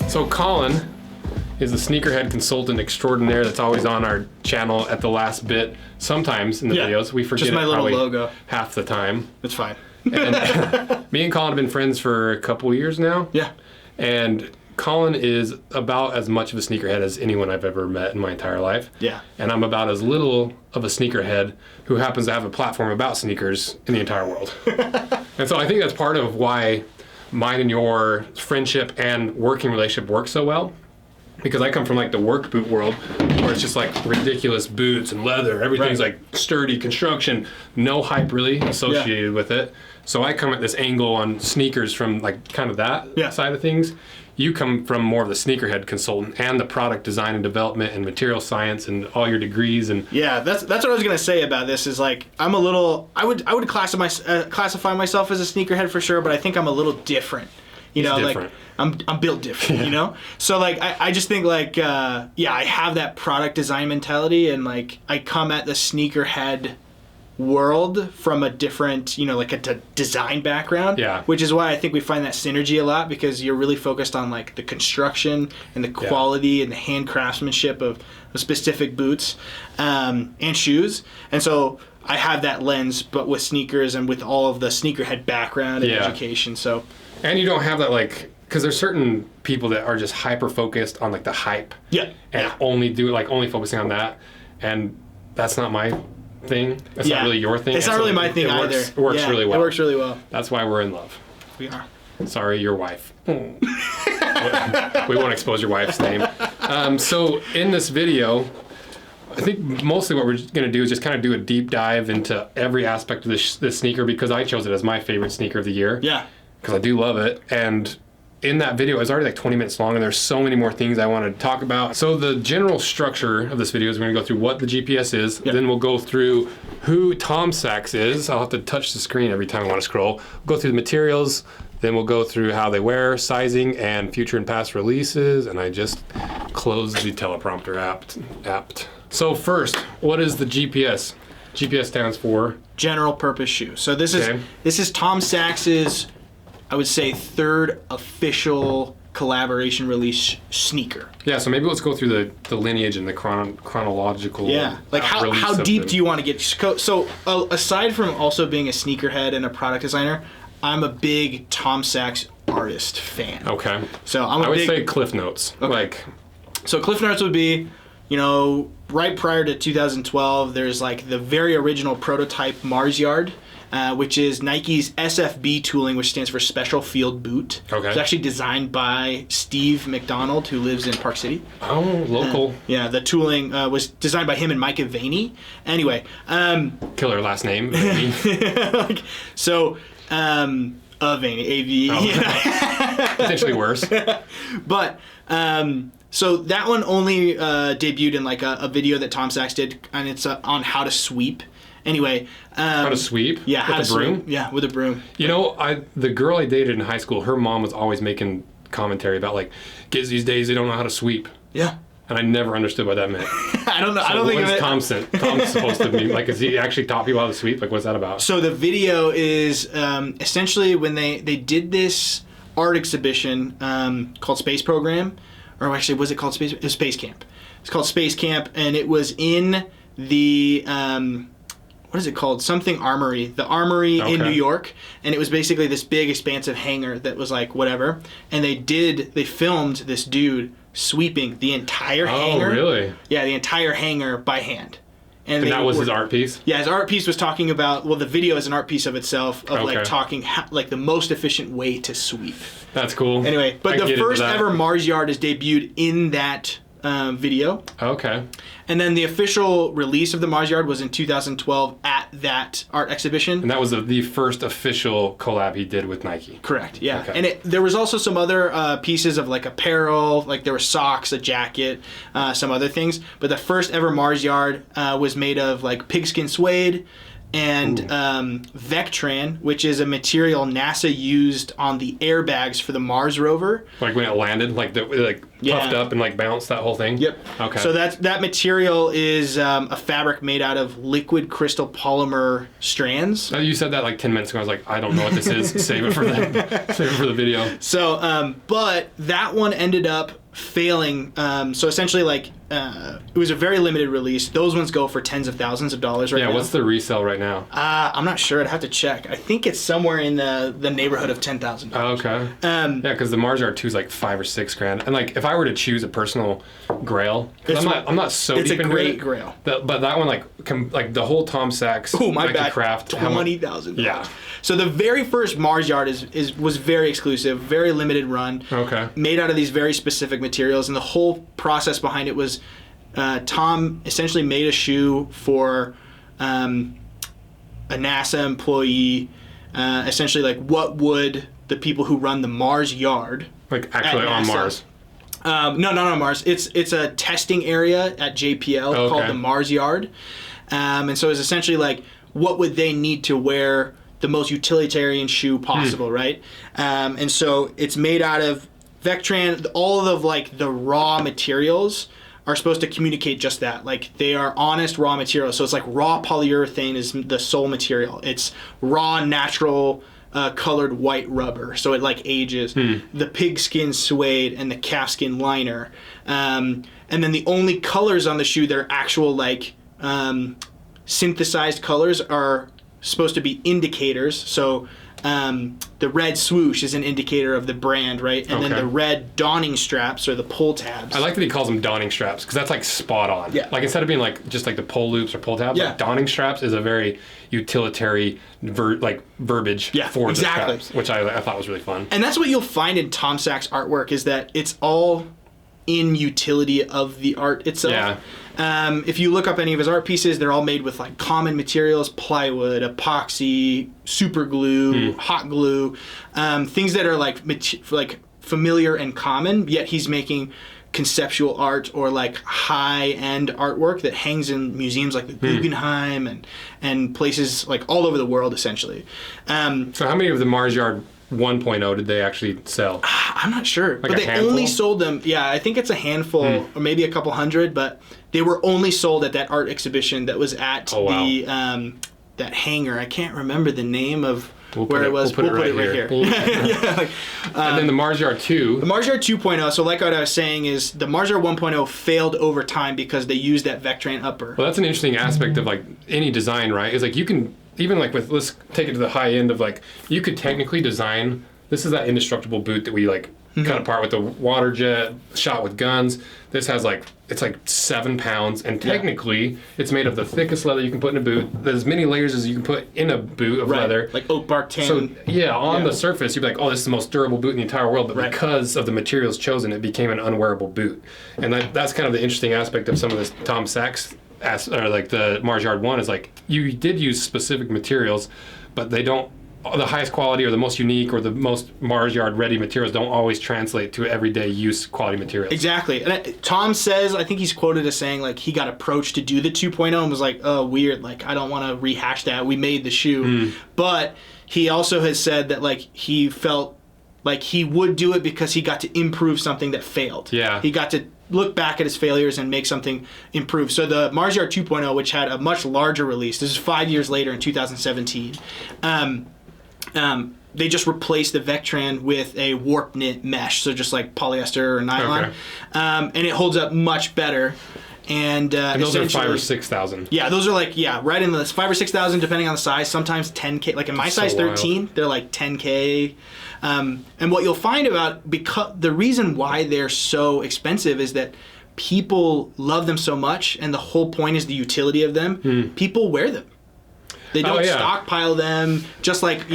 So Caulin is the sneakerhead consultant extraordinaire that's always on our channel at the last bit. Sometimes in the videos, we forget just my it little probably logo half the time. It's fine. And me and Caulin have been friends for a couple years now. Yeah. And Caulin is about as much of a sneakerhead as anyone I've ever met in my entire life. Yeah. And I'm about as little of a sneakerhead who happens to have a platform about sneakers in the entire world. And so I think that's part of why mine and your friendship and working relationship work so well. Because I come from like the work boot world where it's just like ridiculous boots and leather. Everything's like sturdy construction, no hype really associated with it. So I come at this angle on sneakers from like kind of that side of things. You come from more of the sneakerhead consultant and the product design and development and material science and all your degrees and that's what I was gonna say about this is like I'm a little I would classify myself as a sneakerhead for sure, but I think I'm a little different. You know, different. like I'm built different, you know? So like I just think like I have that product design mentality and like I come at the sneakerhead world from a different, you know, like a design background. Yeah. Which is why I think we find that synergy a lot because you're really focused on like the construction and the quality and the hand craftsmanship of specific boots and shoes. And so I have that lens, but with sneakers and with all of the sneakerhead background and education. So. And you don't have that like, because there's certain people that are just hyper focused on like the hype. Yeah. And only focusing on that. And that's not my thing. That's not really your thing. It's not really my thing either. It works really well. It works really well. That's why we're in love. We are. Sorry, your wife. We won't expose your wife's name. So in this video, I think mostly what we're going to do is just kind of do a deep dive into every aspect of this sneaker because I chose it as my favorite sneaker of the year. Yeah. Because I do love it. And in that video, it was already like 20 minutes long, and there's so many more things I wanted to talk about. So the general structure of this video is we're going to go through what the GPS is. Then we'll go through who Tom Sachs is. I'll have to touch the screen every time I want to scroll. We'll go through the materials. Then we'll go through how they wear, sizing, and future and past releases. And I just closed the teleprompter app. So first, what is the GPS? GPS stands for? General Purpose Shoe. So this is Tom Sacks's, I would say, third official collaboration release sneaker. Yeah, so maybe let's go through the lineage and the chronological. Yeah, like how deep do you want to get? So aside from also being a sneakerhead and a product designer, I'm a big Tom Sachs artist fan. Okay. So I would say Cliff Notes. Okay. So Cliff Notes would be, you know, right prior to 2012, there's like the very original prototype Mars Yard. Which is Nike's SFB tooling, which stands for Special Field Boot. Okay. It's actually designed by Steve McDonald, who lives in Park City. Oh, local. The tooling was designed by him and Micah Vaney. Anyway. Killer last name, Vaney. Vaney, A-V. Oh. Potentially worse. But, so that one only debuted in like a video that Tom Sachs did, and it's on how to sweep. Anyway, how to sweep? Yeah, with a broom. Sweep. Yeah, with a broom. You know, the girl I dated in high school, her mom was always making commentary about like kids these days they don't know how to sweep. Yeah. And I never understood what that meant. I don't know. So I don't think what is Tom's supposed to be like? Is he actually taught people how to sweep? Like, what's that about? So the video is essentially when they did this art exhibition called Space Program, or actually was it called Space? It was Space Camp. It's called Space Camp, and it was in the what is it called? Something Armory. The Armory in New York. And it was basically this big, expansive hangar that was like whatever. And they filmed this dude sweeping the entire hangar. Oh, really? Yeah, the entire hangar by hand. And that was his art piece? Yeah, his art piece was talking about, well, the video is an art piece of itself, of like talking like the most efficient way to sweep. That's cool. Anyway, but the first ever Mars Yard is debuted in that video. Okay. And then the official release of the Mars Yard was in 2012 at that art exhibition. And that was the first official collab he did with Nike. Correct, yeah. Okay. And there was also some other pieces of like apparel, like there were socks, a jacket, some other things. But the first ever Mars Yard was made of like pigskin suede, and Vectran, which is a material NASA used on the airbags for the Mars rover. Like when it landed, like puffed up and like bounced, that whole thing? Yep. Okay. So that material is a fabric made out of liquid crystal polymer strands. You said that like 10 minutes ago. I was like, I don't know what this is. Save it for the video. So, but that one ended up failing. So essentially, like, it was a very limited release. Those ones go for tens of thousands of dollars right now. Yeah, what's the resale right now? I'm not sure. I'd have to check. I think it's somewhere in the neighborhood of $10,000. Oh, okay. Yeah, because the Mars Yard 2 is like $5,000 or $6,000. And like, if I were to choose a personal grail, I'm not so deep into it. It's a great grail. But that one, like the whole Tom Sachs, oh my bad, craft, $20,000. Yeah. So the very first Mars Yard was very exclusive, very limited run. Okay. Made out of these very specific materials, and the whole process behind it was Tom essentially made a shoe for a NASA employee. Essentially, like, what would the people who run the Mars Yard, like actually on Mars? No, not on Mars. It's a testing area at JPL called the Mars Yard, and so it's essentially like, what would they need to wear the most utilitarian shoe possible, right? And so it's made out of Vectran. All of like the raw materials are supposed to communicate just that. Like, they are honest raw materials. So it's like raw polyurethane is the sole material. It's raw natural colored white rubber, so it like ages. The pigskin suede and the calfskin liner. And then the only colors on the shoe that are actual like synthesized colors are supposed to be indicators. So the red swoosh is an indicator of the brand, right? And then the red donning straps or the pull tabs. I like that he calls them donning straps, because that's like spot on. Yeah. Like, instead of being like just like the pull loops or pull tabs, like donning straps is a very utilitarian verbiage for the straps, which I thought was really fun. And that's what you'll find in Tom Sachs artwork, is that it's all in utility of the art itself. Yeah. If you look up any of his art pieces, they're all made with like common materials: plywood, epoxy, super glue, hot glue, things that are like familiar and common. Yet he's making conceptual art or like high-end artwork that hangs in museums like the Guggenheim and places like all over the world, essentially. So how many of the Mars Yard 1.0 did they actually sell? I'm not sure, like, but they only sold them. Yeah, I think it's a handful or maybe a couple hundred, but they were only sold at that art exhibition that was at the that hangar. I can't remember the name of where it was. We'll put it right here. Yeah, and then the Mars Yard 2. The Mars Yard 2.0, so like what I was saying, is the Mars Yard 1.0 failed over time because they used that Vectran upper. Well, that's an interesting aspect of like any design, right? Is like, you can, even like with, let's take it to the high end of like, you could technically design, this is that indestructible boot that we like cut apart with the water jet, shot with guns. This has like, it's like 7 pounds, and technically it's made of the thickest leather you can put in a boot. There's as many layers as you can put in a boot of leather. Like oak bark tan. So on the surface you'd be like, oh, this is the most durable boot in the entire world, but because of the materials chosen, it became an unwearable boot. And that's kind of the interesting aspect of some of this Tom Sachs, or like the Mars Yard 1, is like, you did use specific materials, but they don't, the highest quality or the most unique or the most Mars Yard ready materials don't always translate to everyday use quality materials. Exactly. And Tom says, I think he's quoted as saying like he got approached to do the 2.0 and was like, oh, weird, like I don't want to rehash that. We made the shoe. But he also has said that like he felt like he would do it because he got to improve something that failed. Yeah. He got to look back at his failures and make something improve. So the Mars Yard 2.0, which had a much larger release, this is 5 years later in 2017, they just replaced the Vectran with a warp knit mesh, so just like polyester or nylon, and it holds up much better. And those are 5,000 or 6,000. Yeah, those are like right in the 5,000 or 6,000 depending on the size. Sometimes 10K. Like in my size 13, they're like 10K. And what you'll find about, because the reason why they're so expensive is that people love them so much, and the whole point is the utility of them. People wear them. They don't stockpile them, just like,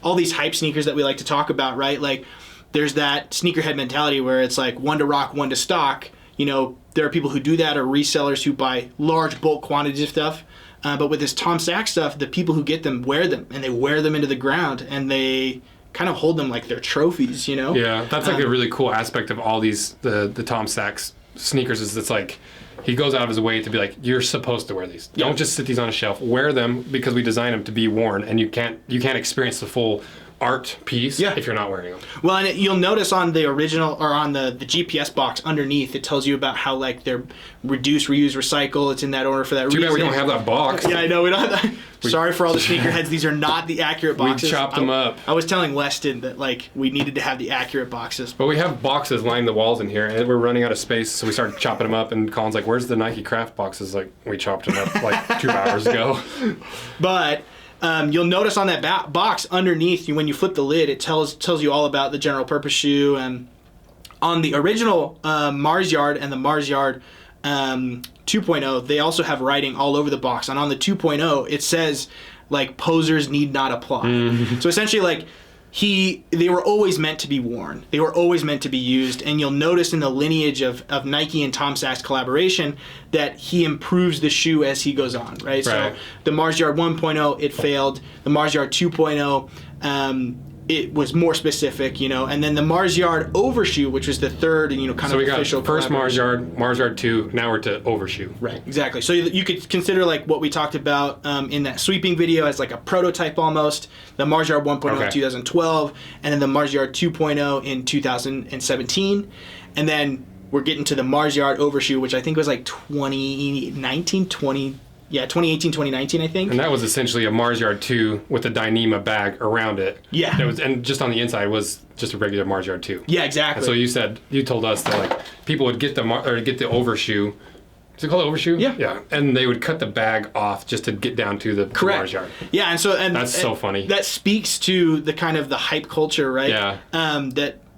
all these hype sneakers that we like to talk about, right? Like, there's that sneakerhead mentality where it's like one to rock, one to stock. There are people who do that, or resellers who buy large bulk quantities of stuff. But with this Tom Sachs stuff, the people who get them wear them, and they wear them into the ground, and they kind of hold them like they're trophies, Yeah, that's like a really cool aspect of all these, the Tom Sachs sneakers, is it's like, he goes out of his way to be like, you're supposed to wear these. Yeah. Don't just sit these on a shelf. Wear them because we designed them to be worn, and you can't experience the full art piece if you're not wearing them. Well, and you'll notice on the original, or on the GPS box underneath, it tells you about how like they're reduce, reuse, recycle. It's in that order for that reason. Too bad we don't have that box. Yeah, I know we don't have that. Sorry for all the sneakerheads. These are not the accurate boxes. We chopped them up. I was telling Weston that like we needed to have the accurate boxes. But we have boxes lining the walls in here, and we're running out of space, so we started chopping them up. And Colin's like, "Where's the Nike Craft boxes?" Like, we chopped them up like 2 hours ago. But you'll notice on that box underneath, when you flip the lid, it tells you all about the general purpose shoe. And on the original Mars Yard and the Mars Yard 2.0, they also have writing all over the box. And on the 2.0, it says like posers need not apply. So essentially, like they were always meant to be worn. They were always meant to be used. And you'll notice in the lineage of Nike and Tom Sachs collaboration that he improves the shoe as he goes on, right? So the Mars Yard 1.0, it failed. The Mars Yard 2.0, it was more specific, and then the Mars Yard Overshoe, which was the third, kind of official. So we got first Mars Yard 2, now we're to Overshoe. Right, exactly. So you could consider like what we talked about in that sweeping video as like a prototype almost. The Mars Yard 1.0 in 2012, and then the Mars Yard 2.0 in 2017, and then we're getting to the Mars Yard Overshoe, which I think was like 2018, 2019, I think. And that was essentially a Mars Yard 2 with a Dyneema bag around it. Yeah. And just on the inside was just a regular Mars Yard 2. Yeah, exactly. And so you told us that like people would get the Overshoe. Is it called Overshoe? Yeah. Yeah. And they would cut the bag off just to get down to the Mars Yard. Yeah, and that's so funny. That speaks to the kind of the hype culture, right? Yeah.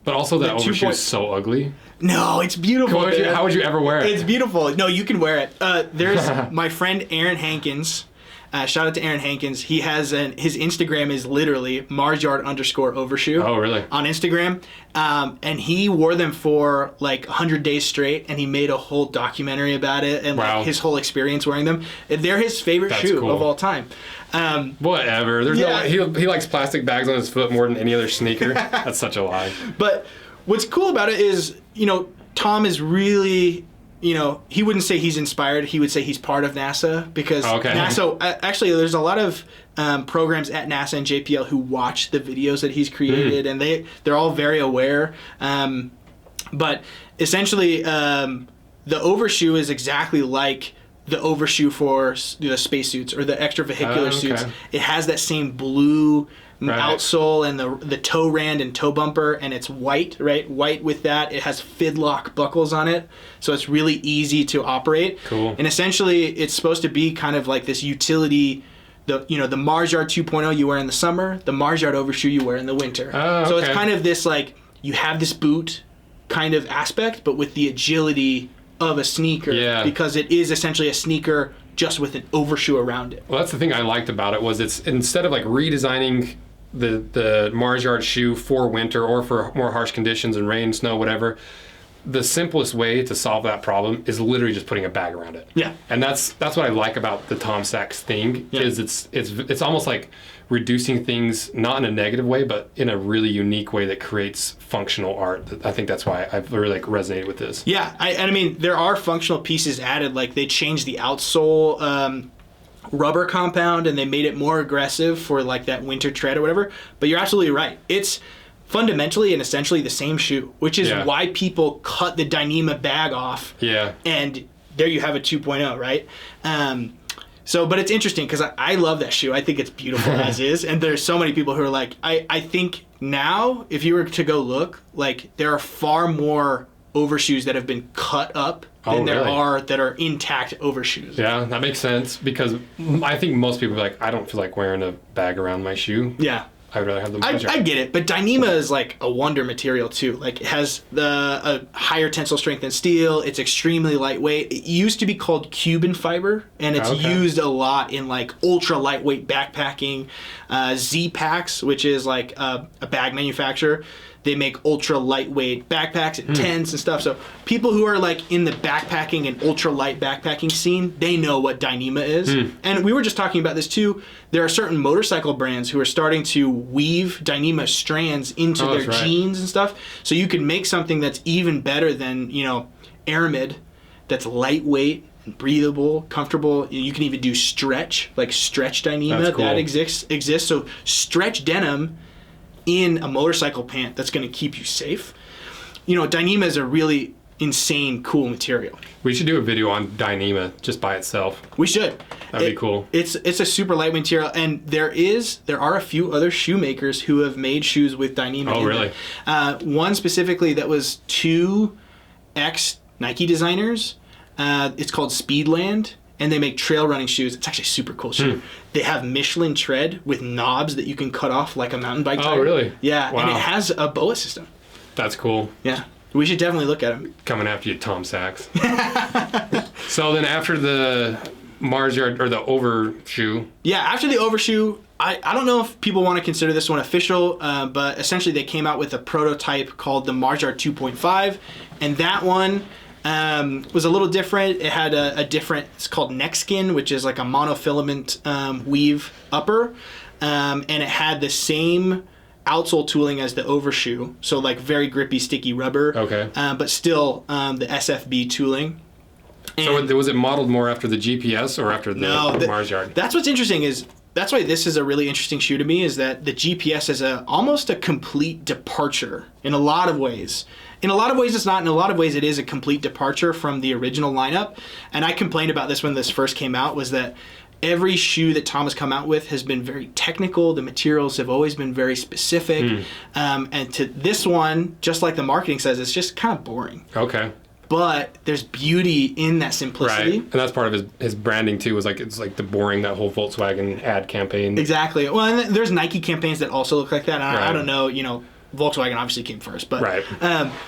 But also that Overshoe is so ugly. No, it's beautiful. How would you ever wear it? It's beautiful. No, you can wear it. There's my friend Aaron Hankins. Shout out to Aaron Hankins. He has his Instagram is literally Mars Yard _Overshoe. Oh, really? On Instagram. And he wore them for like 100 days straight, and he made a whole documentary about it and like his whole experience wearing them. They're his favorite shoe of all time. Whatever. He likes plastic bags on his foot more than any other sneaker. That's such a lie. But what's cool about it is, Tom is really, he wouldn't say he's inspired. He would say he's part of NASA because NASA, actually, there's a lot of programs at NASA and JPL who watch the videos that he's created, and they're all very aware. But essentially, the Overshoe is exactly like the Overshoe for the spacesuits or the extravehicular suits. It has that same blue outsole and the toe rand and toe bumper, and it's white, right? White with that. It has fidlock buckles on it, so it's really easy to operate. Cool. And essentially, it's supposed to be kind of like this utility. The Mars Yard 2.0 you wear in the summer, the Mars Yard Overshoe you wear in the winter. So it's kind of this like you have this boot kind of aspect, but with the agility of a sneaker, because it is essentially a sneaker just with an overshoe around it. Well, that's the thing I liked about it was it's instead of like redesigning the Mars Yard shoe for winter or for more harsh conditions and rain, snow, whatever, the simplest way to solve that problem is literally just putting a bag around it. Yeah. And that's what I like about the Tom Sachs thing is it's almost like reducing things not in a negative way, but in a really unique way that creates functional art. I think that's why I've really resonated with this. Yeah, I mean there are functional pieces added. Like they changed the outsole rubber compound and they made it more aggressive for like that winter tread or whatever. But you're absolutely right. It's fundamentally and essentially the same shoe, which is why people cut the Dyneema bag off. Yeah. And there you have a 2.0, right? But it's interesting because I love that shoe. I think it's beautiful as is. And there's so many people who are like, I think now, if you were to go look, like there are far more overshoes that have been cut up than there are that are intact overshoes. Yeah, that makes sense because I think most people are like, I don't feel like wearing a bag around my shoe. Yeah. I would rather have the I get it, but Dyneema is like a wonder material too. Like it has a higher tensile strength than steel. It's extremely lightweight. It used to be called Cuban fiber, and it's used a lot in like ultra lightweight backpacking. Z-Packs, which is like a bag manufacturer, they make ultra lightweight backpacks and tents and stuff. So people who are like in the backpacking and ultra light backpacking scene, they know what Dyneema is. And we were just talking about this too. There are certain motorcycle brands who are starting to weave Dyneema strands into their jeans and stuff. So you can make something that's even better than, Aramid that's lightweight and breathable, comfortable. You can even do stretch, like stretch Dyneema. That's cool. That exists. So stretch denim in a motorcycle pant that's going to keep you safe. You know, Dyneema is a really insane, cool material. We should do a video on Dyneema just by itself. We should. That'd be cool. It's a super light material, and there are a few other shoemakers who have made shoes with Dyneema. Oh, really? One specifically that was 2 ex-Nike designers. It's called Speedland, and they make trail running shoes. It's actually a super cool shoe. They have Michelin tread with knobs that you can cut off like a mountain bike tire. Oh, really? Yeah, wow. And it has a BOA system. That's cool. Yeah. We should definitely look at them. Coming after you, Tom Sachs. So then after the Mars Yard, or the Overshoe. Yeah, after the Overshoe, I don't know if people want to consider this one official, but essentially they came out with a prototype called the Mars Yard 2.5, and that one was a little different. It had a different, it's called neck skin, which is like a monofilament weave upper, and it had the same outsole tooling as the Overshoe, so like very grippy, sticky rubber. Okay. But still the SFB tooling. And So was it modeled more after the GPS or after the Mars Yard? That's what's interesting is that's why this is a really interesting shoe to me, is that the GPS is almost a complete departure in a lot of ways. In a lot of ways it's not. In a lot of ways it is a complete departure from the original lineup. And I complained about this when this first came out, was that every shoe that Tom has come out with has been very technical. The materials have always been very specific. And to this one, just like the marketing says, it's just kind of boring. Okay. But there's beauty in that simplicity. Right. And that's part of his branding too, was like, it's like the boring, that whole Volkswagen ad campaign. Exactly. Well, and there's Nike campagns that also look like that. And Right. I don't know, you know, Volkswagen obviously came first, but Right.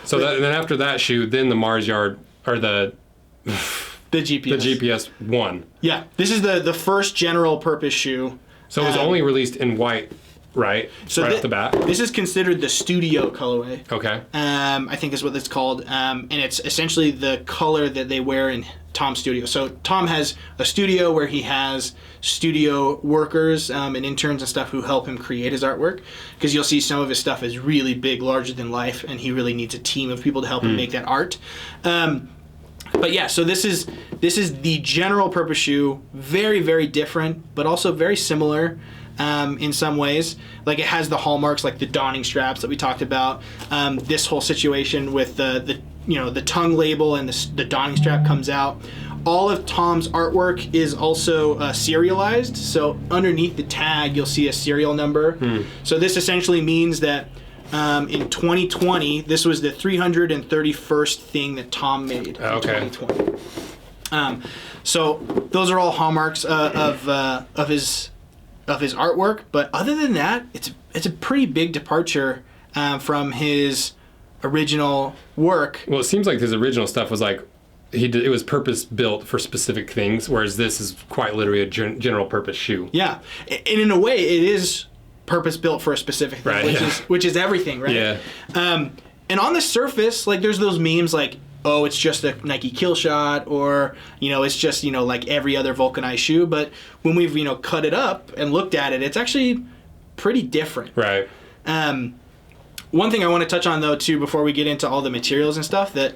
So then after that shoe, then the Mars Yard, or the GPS. The GPS 1. Yeah, this is the first general purpose shoe. So it was only released in white, right? So right off the bat. This is considered the studio colorway. Okay. I think is what it's called, and it's essentially the color that they wear in Tom's studio. So Tom has a studio where he has studio workers and interns and stuff who help him create his artwork, because you'll see some of his stuff is really big, larger than life, and he really needs a team of people to help him make that art. But yeah, so this is the general purpose shoe. Very, very different, but also very similar in some ways. Like, it has the hallmarks, like the donning straps that we talked about. This whole situation with the tongue label and the donning strap comes out. All of Tom's artwork is also serialized. So underneath the tag, you'll see a serial number. So this essentially means that in 2020, this was the 331st thing that Tom made in 2020. So those are all hallmarks of his artwork. But other than that, it's a pretty big departure from his original work. Well, it seems like his original stuff was like, it was purpose built for specific things, whereas this is quite literally a general purpose shoe. Yeah, and in a way, it is purpose built for a specific thing, right, which is everything, right? Yeah. And on the surface, like, there's those memes like, oh, it's just a Nike kill shot, or it's just like every other vulcanized shoe. But when we've cut it up and looked at it, it's actually pretty different. Right. One thing I want to touch on though too, before we get into all the materials and stuff, that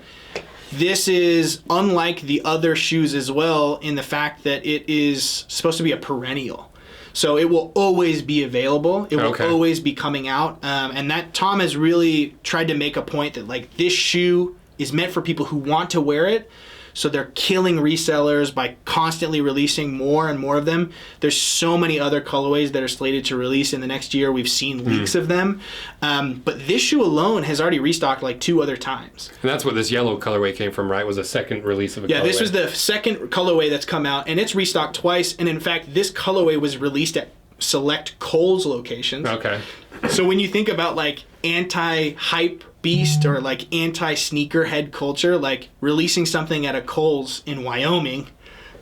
this is unlike the other shoes as well in the fact that it is supposed to be a perennial. So it will always be available. It will always be coming out. And that Tom has really tried to make a point that, like, this shoe is meant for people who want to wear it. So they're killing resellers by constantly releasing more and more of them. There's so many other colorways that are slated to release in the next year. We've seen leaks of them. But this shoe alone has already restocked like 2 other times. And that's what this yellow colorway came from, right? Was a second release of a colorway. Yeah, this was the second colorway that's come out, and it's restocked twice. And in fact, this colorway was released at select Kohl's locations. Okay. So when you think about like anti-hype beast or like anti-sneakerhead culture, like releasing something at a Kohl's in Wyoming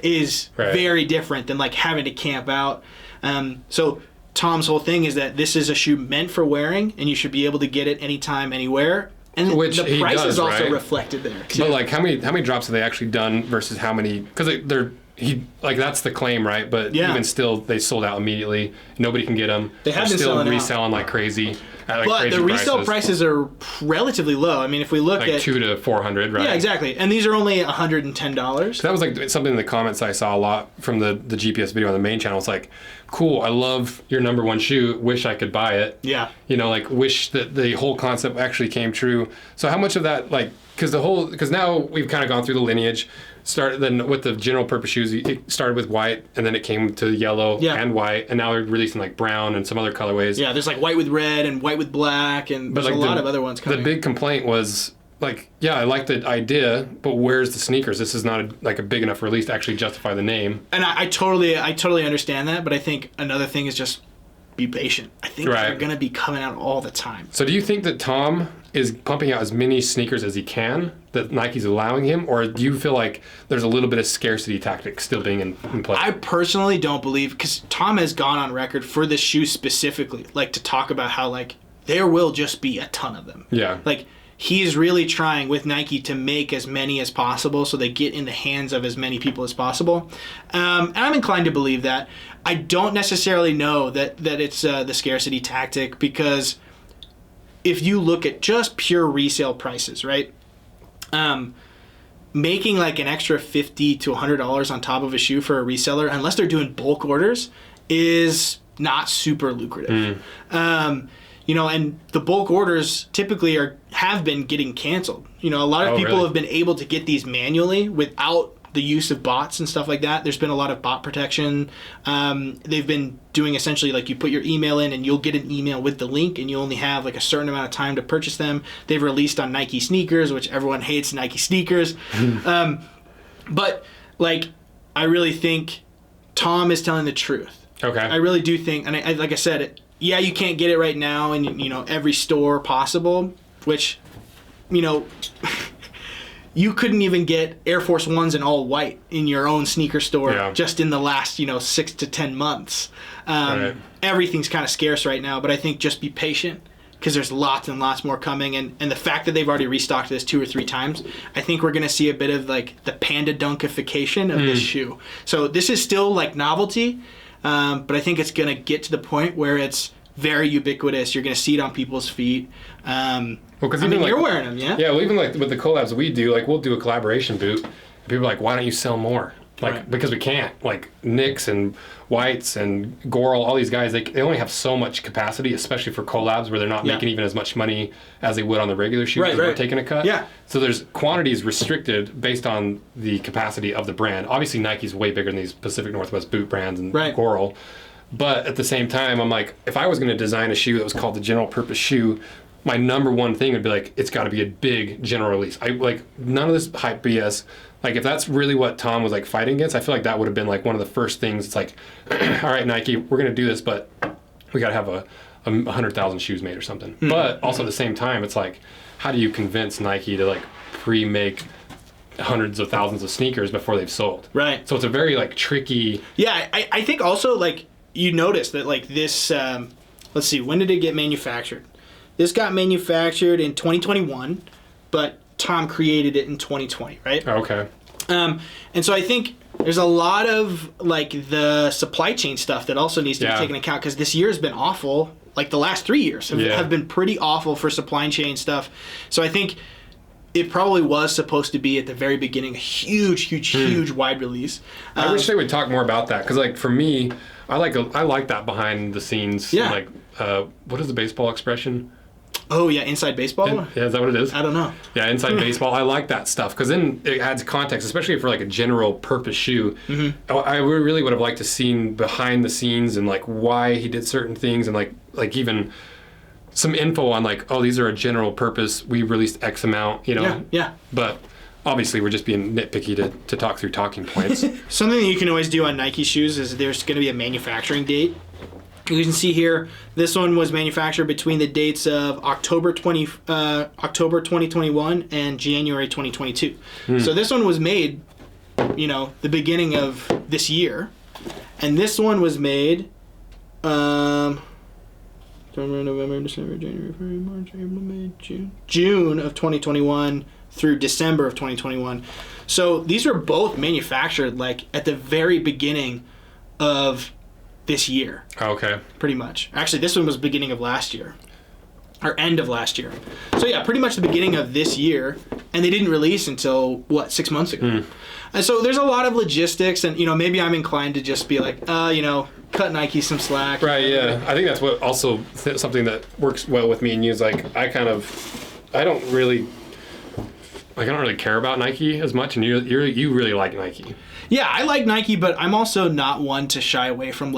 is very different than like having to camp out. So Tom's whole thing is that this is a shoe meant for wearing, and you should be able to get it anytime, anywhere. And which the price does, is also right? reflected there too. But like, how many drops have they actually done versus how many? Because that's the claim, right? But even still, they sold out immediately. Nobody can get them. They have They're been still selling out. reselling like crazy. at like but crazy the resale prices. prices are relatively low. I mean, if we look Like at $200 to $400, right? Yeah, exactly. And these are only $110. That was like something in the comments I saw a lot from the GPS video on the main channel. It's like, cool, I love your number one shoe. Wish I could buy it. Yeah. You know, like wish that the whole concept actually came true. So how much of that, like, because now we've kind of gone through the lineage. Started then with the general purpose shoes. It started with white, and then it came to yellow and white, and now they're releasing like brown and some other colorways. Yeah, there's like white with red and white with black, and there's like a lot of other ones coming. The big complaint was like, yeah, I like the idea, but where's the sneakers? This is not like a big enough release to actually justify the name. And I totally understand that, but I think another thing is just be patient. I think they're going to be coming out all the time. So do you think that Tom is pumping out as many sneakers as he can, that Nike's allowing him, or do you feel like there's a little bit of scarcity tactics still being in play? I personally don't believe, because Tom has gone on record for this shoe specifically, like to talk about how like there will just be a ton of them. Yeah. Like he's really trying with Nike to make as many as possible so they get in the hands of as many people as possible. And I'm inclined to believe that. I don't necessarily know that it's the scarcity tactic, because if you look at just pure resale prices, right? Making like an extra $50 to $100 on top of a shoe for a reseller, unless they're doing bulk orders, is not super lucrative. You know, and the bulk orders typically have been getting canceled. You know, a lot of people have been able to get these manually without the use of bots and stuff like that. There's been a lot of bot protection. They've been doing essentially like you put your email in and you'll get an email with the link, and you only have like a certain amount of time to purchase them. They've released on Nike sneakers, which everyone hates Nike sneakers. But like, I really think Tom is telling the truth. Okay. I really do think, and I, like I said, yeah, you can't get it right now in, you know, every store possible, which, you know, you couldn't even get Air Force Ones in all white in your own sneaker store just in the last, 6 to 10 months. Everything's kind of scarce right now, but I think just be patient, because there's lots and lots more coming. And the fact that they've already restocked this 2 or 3 times, I think we're going to see a bit of like the panda dunkification of this shoe. So this is still like novelty, but I think it's going to get to the point where it's very ubiquitous. You're going to see it on people's feet. Well, because you're wearing them, yeah? Yeah, well, even like with the collabs we do, like we'll do a collaboration boot, and people are like, why don't you sell more? Like, because we can't. Like, Knicks and Whites and Goral, all these guys, they only have so much capacity, especially for collabs where they're not making even as much money as they would on the regular shoe because we're taking a cut. Yeah. So there's quantities restricted based on the capacity of the brand. Obviously, Nike's way bigger than these Pacific Northwest boot brands and Goral. But at the same time, I'm like, if I was going to design a shoe that was called the general purpose shoe, my number one thing would be like, it's got to be a big general release. I like none of this hype BS. Like if that's really what Tom was like fighting against, I feel like that would have been like one of the first things. It's like, all right, Nike, we're going to do this, but we got to have a 100,000 shoes made or something. But also at the same time, it's like, how do you convince Nike to like pre-make hundreds of thousands of sneakers before they've sold? Right. So it's a very like tricky. Yeah, I think also like you notice that like this. Let's see, when did it get manufactured? This got manufactured in 2021, but Tom created it in 2020, right? Okay. And so I think there's a lot of like the supply chain stuff that also needs to be taken into account, because this year has been awful. Like the last 3 years have been pretty awful for supply chain stuff. So I think it probably was supposed to be at the very beginning a huge wide release. I wish they would talk more about that, because like for me, I like that behind the scenes. Yeah. Like what is the baseball expression? Oh yeah, inside baseball? Yeah, is that what it is? I don't know. Yeah, inside baseball. I like that stuff, because then it adds context, especially for like a general purpose shoe. I really would have liked to seen behind the scenes and like why he did certain things, and like even some info on like, oh, these are a general purpose. We released X amount, Yeah. But obviously we're just being nitpicky to talk through talking points. Something that you can always do on Nike shoes is there's going to be a manufacturing date. You can see here, this one was manufactured between the dates of October 2021 and January 2022. So this one was made, the beginning of this year. And this one was made October, November, December, January, February, March, April, May, June. June of 2021 through December of 2021. So these were both manufactured like at the very beginning of this year. Okay. Pretty much. Actually, this one was beginning of last year. or end of last year. So yeah, pretty much the beginning of this year, and they didn't release until, 6 months ago. And so there's a lot of logistics, and, maybe I'm inclined to just be like, cut Nike some slack. Right, yeah. I think that's what also something that works well with me and you is like, I don't really care about Nike as much, and you really like Nike. Yeah, I like Nike, but I'm also not one to shy away from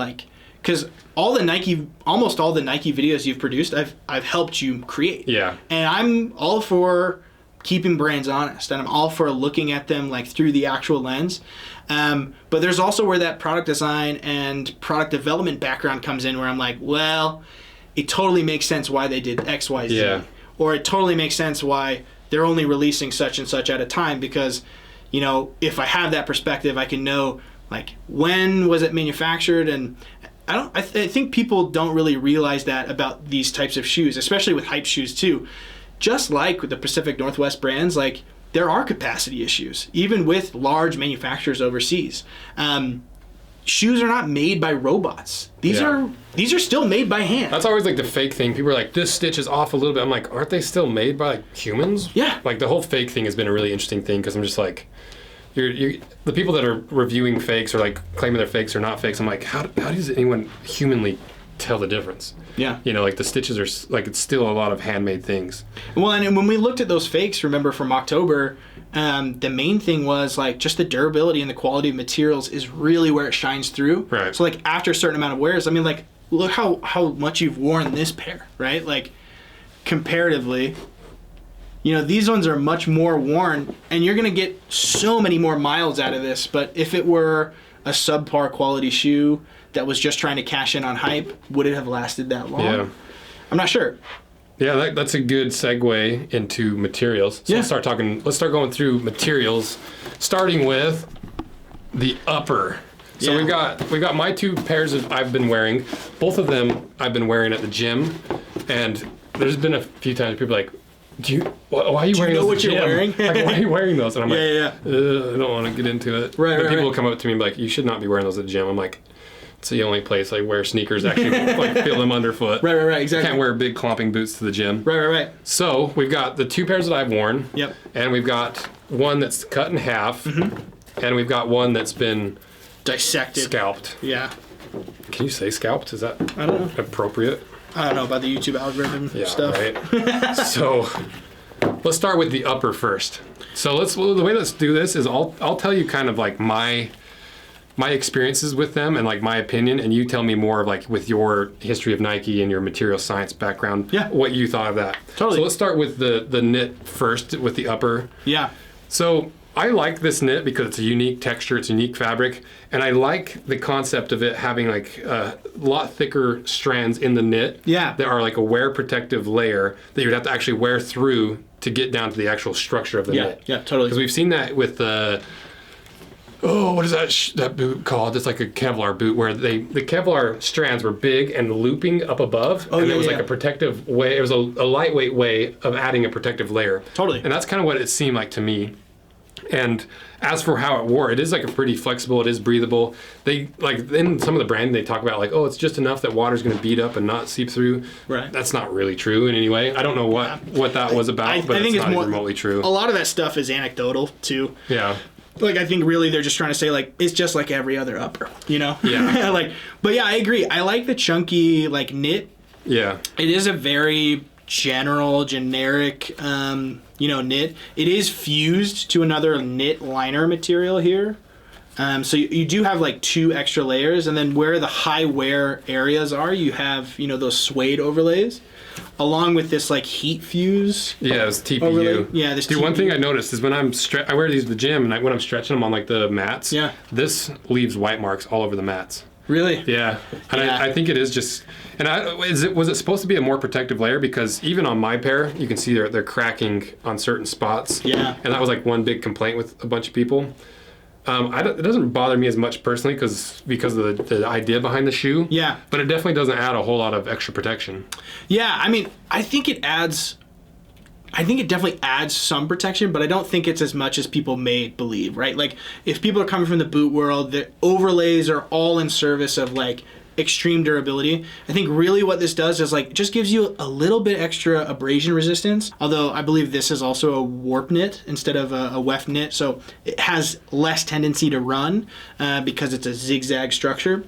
because almost all the Nike videos you've produced, I've helped you create. Yeah. And I'm all for keeping brands honest, and I'm all for looking at them through the actual lens. But there's also where that product design and product development background comes in, where I'm like, well, it totally makes sense why they did X, Y, Z. Yeah. Or it totally makes sense why they're only releasing such and such at a time, because, if I have that perspective, I can know, when was it manufactured, and I think people don't really realize that about these types of shoes, especially with hype shoes too. Just like with the Pacific Northwest brands, there are capacity issues, even with large manufacturers overseas. Shoes are not made by robots. These are still made by hand. That's always the fake thing. People are like, this stitch is off a little bit. I'm like, aren't they still made by humans? Yeah. The whole fake thing has been a really interesting thing, because I'm just like, you're the people that are reviewing fakes or claiming they're fakes or not fakes. I'm like, how does anyone humanly tell the difference? Yeah. The stitches are it's still a lot of handmade things. Well, and when we looked at those fakes, remember from October, the main thing was just the durability and the quality of materials is really where it shines through. Right. So after a certain amount of wears, look how much you've worn this pair, right? Comparatively, these ones are much more worn, and you're gonna get so many more miles out of this. But if it were a subpar quality shoe that was just trying to cash in on hype, would it have lasted that long? Yeah. I'm not sure. Yeah, that's a good segue into materials. So Yeah. let's start going through materials, starting with the upper. So Yeah. we've got my two pairs that I've been wearing. Both of them I've been wearing at the gym, and there's been a few times people are like, why are you wearing those? Do you know what you're wearing? Why are you wearing those? And I'm Yeah. I don't want to get into it. Right, But right, people will right. come up to me and be like, you should not be wearing those at the gym. I'm like, it's the only place I wear sneakers actually feel them underfoot. Right, exactly. Can't wear big clomping boots to the gym. Right. So we've got the two pairs that I've worn. Yep. And we've got one that's cut in half. And we've got one that's been Dissected. scalped. Yeah. Can you say scalped? Is that I don't know. appropriate? I don't know about the YouTube algorithm Yeah, stuff. right. So let's start with the upper first. So the way let's do this is I'll tell you kind of my experiences with them and my opinion, and you tell me more of with your history of Nike and your material science background, Yeah. what you thought of that. Totally. So let's start with the knit first with the upper. Yeah. So I like this knit because it's a unique texture, it's a unique fabric, and I like the concept of it having a lot thicker strands in the knit. Yeah. That are a wear protective layer that you'd have to actually wear through to get down to the actual structure of the knit. Yeah, totally. Because we've seen that with the what is that boot called? It's like a Kevlar boot where the Kevlar strands were big and looping up above, and it was a protective way. It was a lightweight way of adding a protective layer. Totally. And that's kind of what it seemed like to me. And as for how it wore, it is a pretty flexible. It is breathable. They in some of the branding they talk about it's just enough that water's going to beat up and not seep through. Right. That's not really true in any way. I don't know what that was about, but it's not even remotely true. A lot of that stuff is anecdotal too. Yeah. I think really they're just trying to say it's just like every other upper, Yeah. But yeah, I agree. I like the chunky knit. Yeah. It is a very generic knit. It is fused to another knit liner material here. So you do have two extra layers, and then where the high wear areas are, you have those suede overlays, along with this heat fuse. Yeah, it's TPU. Overlay. Yeah, this Dude, one TPU. thing I noticed is when I wear these to the gym, and when I'm stretching them on the mats, Yeah. this leaves white marks all over the mats. Really? Yeah, and Yeah. I think it is just. And was it supposed to be a more protective layer? Because even on my pair, you can see they're cracking on certain spots. Yeah. And that was one big complaint with a bunch of people. It doesn't bother me as much personally because of the idea behind the shoe. Yeah. But it definitely doesn't add a whole lot of extra protection. Yeah, I mean, I think it definitely adds some protection, but I don't think it's as much as people may believe, right? If people are coming from the boot world, the overlays are all in service of extreme durability. I think really what this does is like just gives you a little bit extra abrasion resistance. Although I believe this is also a warp knit instead of a weft knit, so it has less tendency to run because it's a zigzag structure.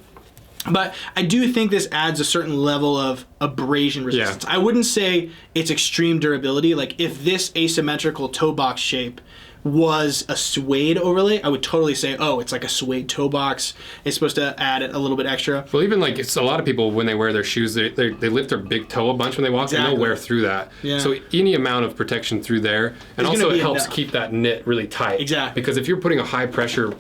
But I do think this adds a certain level of abrasion resistance. I wouldn't say it's extreme durability. Like if this asymmetrical toe box shape was a suede overlay, I would totally say, oh, it's like a suede toe box. It's supposed to add a little bit extra. Well, even like it's a lot of people when they wear their shoes, they lift their big toe a bunch when they walk, and they'll wear through that. Yeah. So any amount of protection through there, and also it helps keep that knit really tight. Exactly. Because if you're putting a high pressure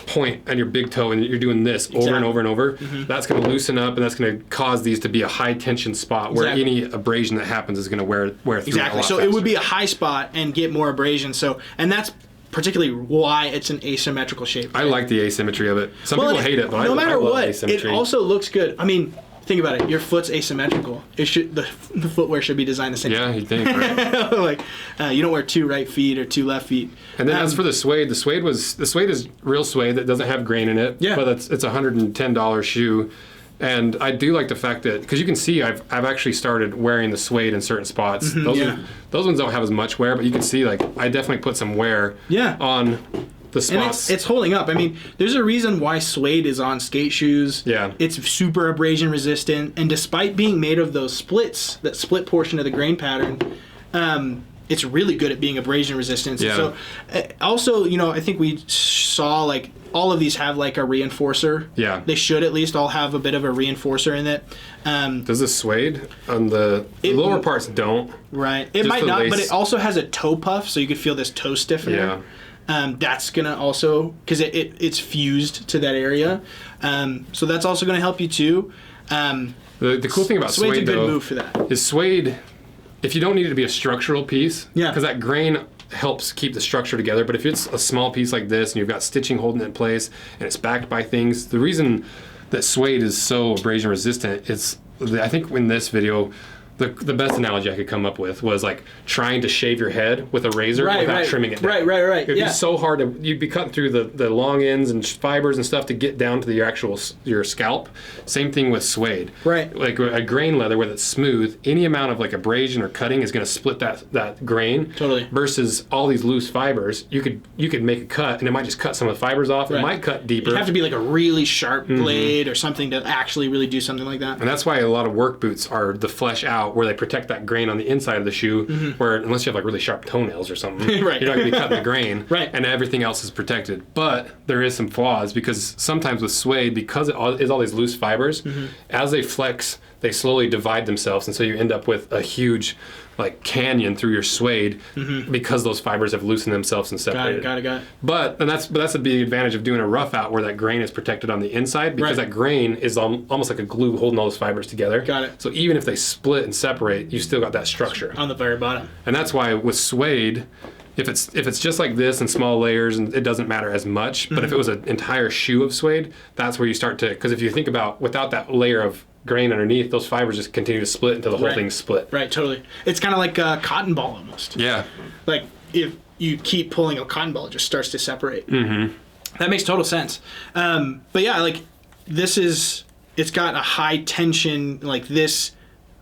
point on your big toe and you're doing this over and over and over, that's going to loosen up and that's going to cause these to be a high tension spot where any abrasion that happens is going to wear through. Exactly. So it would be a high spot and get more abrasion. So, and that's particularly why it's an asymmetrical shape. I like the asymmetry of it. Some people hate it, but I love asymmetry. It also looks good. I mean, think about it. Your foot's asymmetrical. It should the footwear should be designed the same. Yeah, you'd think, right? Like you don't wear 2 right feet or 2 left feet. And then as for the suede is real suede that doesn't have grain in it. Yeah. But it's a $110 shoe. And I do like the fact that, because you can see I've actually started wearing the suede in certain spots. Those ones don't have as much wear, but you can see like I definitely put some wear on the spots. And it's holding up. I mean, there's a reason why suede is on skate shoes. Yeah. It's super abrasion resistant, and despite being made of those splits, that split portion of the grain pattern, it's really good at being abrasion resistant. Yeah. So also, I think we saw like all of these have like a reinforcer. Yeah. They should at least all have a bit of a reinforcer in it. Does the suede on the lower parts don't? Right. It might not, but it also has a toe puff, so you could feel this toe stiffener. Yeah. That's gonna also, because it's fused to that area, so that's also gonna help you too. The cool thing about suede's suede a good move for that. Is suede, if you don't need it to be a structural piece, because that grain helps keep the structure together. But if it's a small piece like this and you've got stitching holding it in place and it's backed by things, the reason that suede is so abrasion resistant is, I think in this video, the best analogy I could come up with was like trying to shave your head with a razor without trimming it down. Right. It'd be so hard you'd be cutting through the long ends and fibers and stuff to get down to your scalp. Same thing with suede. Right. Like a grain leather where it's smooth, any amount of like abrasion or cutting is going to split that grain. Totally. Versus all these loose fibers, you could make a cut and it might just cut some of the fibers off. It might cut deeper. It'd have to be like a really sharp blade or something to actually really do something like that. And that's why a lot of work boots are the flesh out, where they protect that grain on the inside of the shoe, where unless you have like really sharp toenails or something, you're not going to be cutting the grain, and everything else is protected. But there is some flaws, because sometimes with suede, because it is all these loose fibers, as they flex, they slowly divide themselves, and so you end up with a huge like canyon through your suede because those fibers have loosened themselves and separated. Got it. But that's the big advantage of doing a rough out, where that grain is protected on the inside, because that grain is almost like a glue holding all those fibers together. Got it. So even if they split and separate, you still got that structure on the very bottom. And that's why with suede, if it's just like this in small layers, and it doesn't matter as much. But if it was an entire shoe of suede, that's where you start to, because if you think about without that layer of grain underneath, those fibers just continue to split until the whole thing's split. Right, totally. It's kind of like a cotton ball almost. Yeah. Like if you keep pulling a cotton ball, it just starts to separate. That makes total sense. But yeah, like it's got a high tension, like this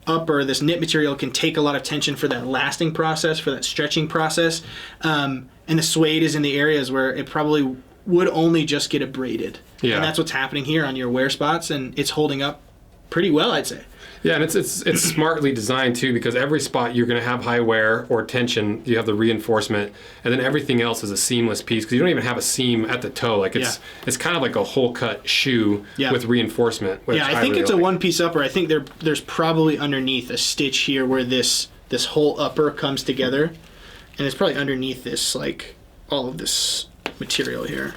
knit material can take a lot of tension for that lasting process, for that stretching process. And the suede is in the areas where it probably would only just get abraded. Yeah. And that's what's happening here on your wear spots, and it's holding up pretty well, I'd say. Yeah, and it's smartly designed too, because every spot you're going to have high wear or tension, you have the reinforcement, and then everything else is a seamless piece, because you don't even have a seam at the toe. Like it's kind of like a whole cut shoe with reinforcement. I think it's a one piece upper. I think there's probably underneath a stitch here where this whole upper comes together, and it's probably underneath this, like all of this material here.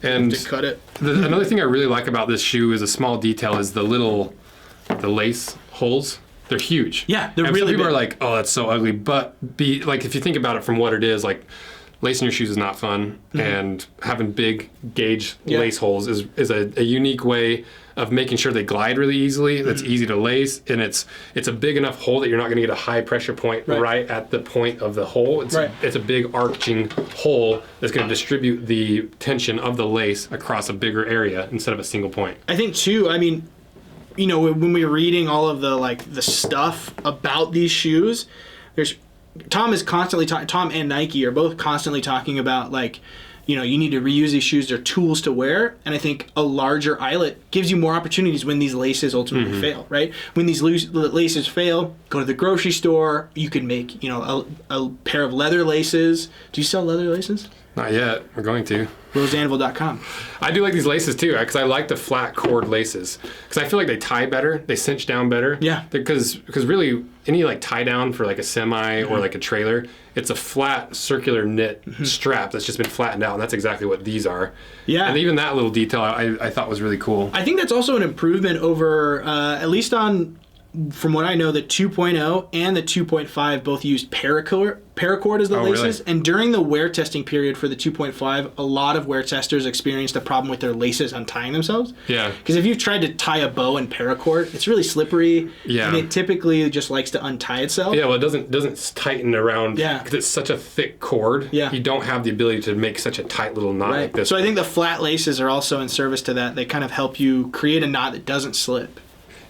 And to cut it. Another thing I really like about this shoe is a small detail is the lace holes. They're huge. Yeah, they're and really some people big. are like, oh, that's so ugly. But if you think about it from what it is, like lacing your shoes is not fun, and having big gauge Yeah. lace holes is a unique way of making sure they glide really easily. That's easy to lace, and it's a big enough hole that you're not going to get a high pressure point right at the point of the hole. It's a big arching hole that's going to distribute the tension of the lace across a bigger area instead of a single point. I think too, I mean, you know, when we were reading all of the stuff about these shoes, Tom and Nike are both constantly talking about, like, you know, you need to reuse these shoes. They're tools to wear. And I think a larger eyelet gives you more opportunities when these laces ultimately fail, right? When these laces fail, go to the grocery store. You can make, you know, a pair of leather laces. Do you sell leather laces? Not yet. We're going to. RoseAnvil.com. I do like these laces too, because I like the flat cord laces, because I feel like they tie better, they cinch down better. Yeah. Because really any like tie down for like a semi or like a trailer, it's a flat circular knit strap that's just been flattened out, and that's exactly what these are. Yeah. And even that little detail I thought was really cool. I think that's also an improvement over, at least on, from what I know, the 2.0 and the 2.5 both used paracord as the laces. Really? And during the wear testing period for the 2.5, a lot of wear testers experienced a problem with their laces untying themselves. Yeah. Because if you've tried to tie a bow in paracord, it's really slippery. Yeah. And it typically just likes to untie itself. Yeah, well, it doesn't tighten around. Yeah. Because it's such a thick cord. Yeah. You don't have the ability to make such a tight little knot like this. So I think the flat laces are also in service to that. They kind of help you create a knot that doesn't slip.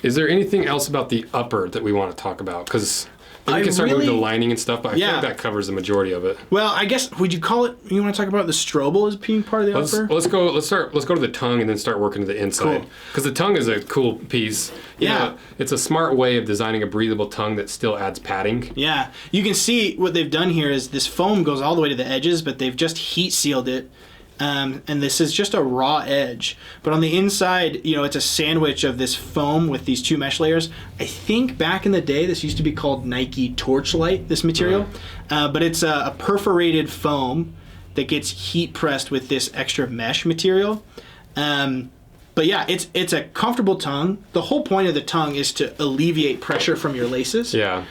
Is there anything else about the upper that we want to talk about? Because we can start moving the lining and stuff, but I feel like that covers the majority of it. Well, I guess, would you call it, you want to talk about the strobel as being part of the upper? Let's go to the tongue and then start working to the inside. Because the tongue is a cool piece. You know, it's a smart way of designing a breathable tongue that still adds padding. Yeah. You can see what they've done here is this foam goes all the way to the edges, but they've just heat sealed it. And this is just a raw edge. But on the inside, you know, it's a sandwich of this foam with these two mesh layers. I think back in the day, this used to be called Nike Torchlight, this material. But it's a perforated foam that gets heat pressed with this extra mesh material. But yeah, it's a comfortable tongue. The whole point of the tongue is to alleviate pressure from your laces. Yeah.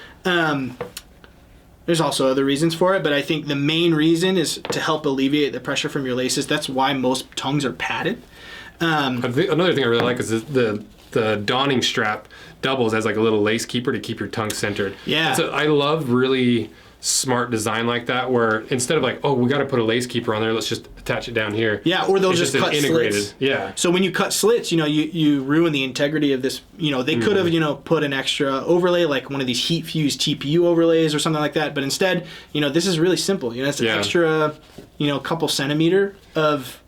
There's also other reasons for it, but I think the main reason is to help alleviate the pressure from your laces. That's why most tongues are padded. Another thing I really like is the donning strap doubles as like a little lace keeper to keep your tongue centered. Yeah. I love really smart design like that, where instead of like, oh, we got to put a lace keeper on there, let's just attach it down here. Yeah, or they'll just cut slits. Yeah. So when you cut slits, you know, you ruin the integrity of this. You know, they could have, you know, put an extra overlay, like one of these heat fused TPU overlays or something like that. But instead, you know, this is really simple. You know, it's an extra, you know, couple centimeter of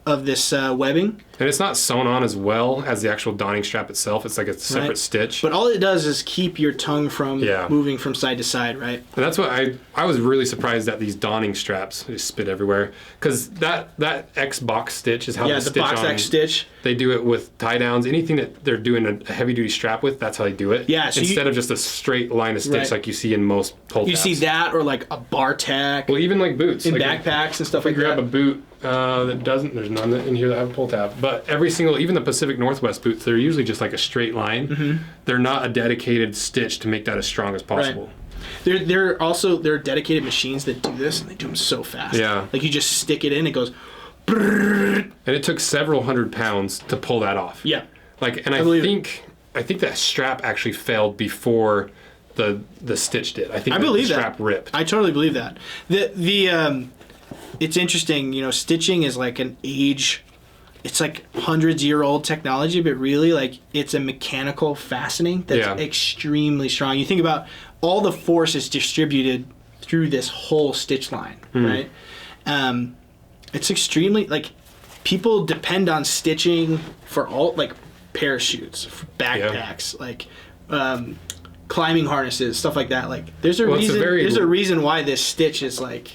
this webbing. And it's not sewn on as well as the actual donning strap itself. It's like a separate stitch. But all it does is keep your tongue from moving from side to side, right? And that's what I was really surprised at these donning straps. They spit everywhere. Because that X box stitch is how they stitch on. Yeah, the box X stitch. They do it with tie downs. Anything that they're doing a heavy duty strap with, that's how they do it. Yeah. So instead of just a straight line of stitch like you see in most pull tabs. You see that, or like a bar tack. Well, even like boots. In like backpacks and stuff like that. Grab a boot that doesn't, there's none in here that have a pull tab. But every single, even the Pacific Northwest boots, they're usually just like a straight line. Mm-hmm. They're not a dedicated stitch to make that as strong as possible. Right. There are dedicated machines that do this, and they do them so fast. Yeah. Like you just stick it in, it goes. And it took several hundred pounds to pull that off. Yeah. Like, and I think that strap actually failed before the stitch did. I think the strap ripped. I totally believe that. It's interesting, you know, stitching is like an age. It's like hundreds-year-old technology, but really, like, it's a mechanical fastening that's extremely strong. You think about all the force is distributed through this whole stitch line, right? It's extremely, like, people depend on stitching for all, like, parachutes, for backpacks, like, climbing harnesses, stuff like that. Like, there's a reason why this stitch is, like,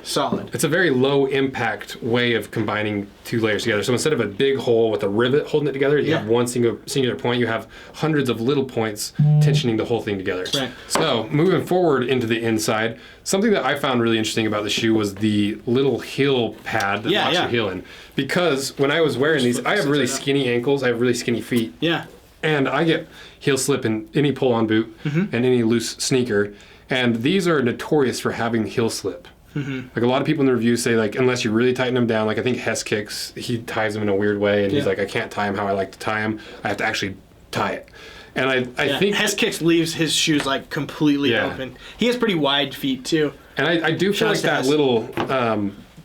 solid. It's a very low impact way of combining two layers together. So instead of a big hole with a rivet holding it together, you have one singular point. You have hundreds of little points tensioning the whole thing together. Right. So moving forward into the inside, something that I found really interesting about the shoe was the little heel pad that locks your heel in. Because when I was wearing these, I have really skinny ankles. I have really skinny feet. Yeah. And I get heel slip in any pull-on boot and any loose sneaker. And these are notorious for having heel slip. Like a lot of people in the reviews say, like, unless you really tighten them down, like I think Hess Kicks, he ties them in a weird way, and he's like, I can't tie them how I like to tie them. I have to actually tie it. And I think Hess Kicks leaves his shoes like completely open. He has pretty wide feet too. And I do feel like that little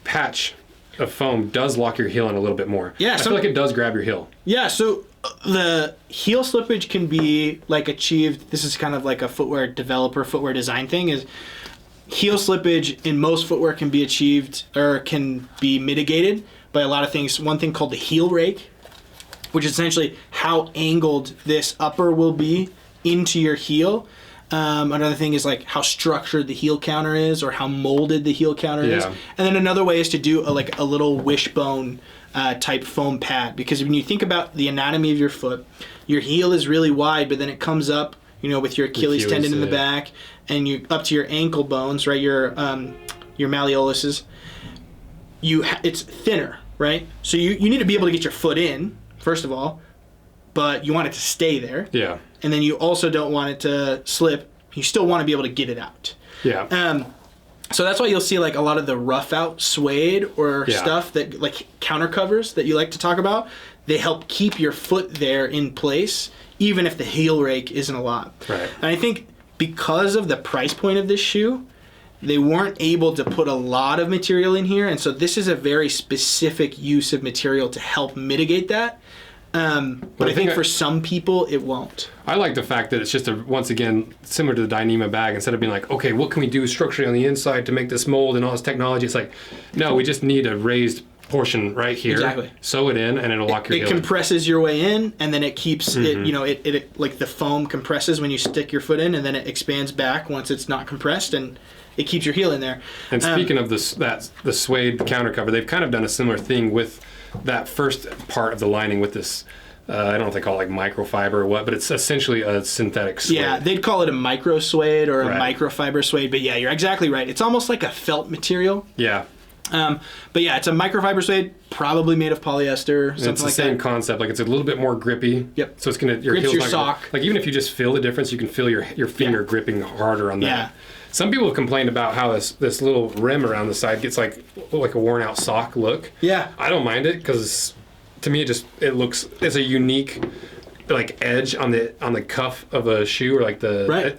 patch of foam does lock your heel in a little bit more. Yeah, I feel like it does grab your heel. Yeah, so the heel slippage can be like achieved. This is kind of like a footwear design thing. Is heel slippage in most footwear can be achieved or can be mitigated by a lot of things. One thing called the heel rake, which is essentially how angled this upper will be into your heel. Another thing is like how structured the heel counter is, or how molded the heel counter is. And then another way is to do a little wishbone type foam pad, because when you think about the anatomy of your foot, your heel is really wide, but then it comes up, with your Achilles tendon in the back, and you up to your ankle bones, right? Your malleoluses. It's thinner, right? So you need to be able to get your foot in first of all, but you want it to stay there. Yeah. And then you also don't want it to slip. You still want to be able to get it out. Yeah. So that's why you'll see like a lot of the rough out suede or stuff that like counter covers that you like to talk about. They help keep your foot there in place, even if the heel rake isn't a lot. Right. And I think because of the price point of this shoe, they weren't able to put a lot of material in here. And so this is a very specific use of material to help mitigate that. But I think for some people it won't. I like the fact that it's just once again similar to the Dyneema bag. Instead of being like, okay, what can we do structurally on the inside to make this mold and all this technology? It's like, no, we just need a raised portion right here. Exactly. Sew it in, and it'll lock your heel. It compresses your way in, and then it keeps it. It like the foam compresses when you stick your foot in, and then it expands back once it's not compressed, and it keeps your heel in there. And speaking of the suede counter cover, they've kind of done a similar thing with that first part of the lining with this, I don't know if they call it like microfiber or what, but it's essentially a synthetic suede. Yeah, they'd call it a micro suede or a microfiber suede, but yeah, you're exactly right. It's almost like a felt material. Yeah. But yeah, it's a microfiber suede, probably made of polyester, something like that. It's the same concept. Like it's a little bit more grippy. Yep. So it's gonna grips your sock. Like even if you just feel the difference, you can feel your finger gripping harder on that. Yeah. Some people have complained about how this little rim around the side gets like a worn out sock look. Yeah. I don't mind it because to me it's a unique like edge on the cuff of a shoe, or like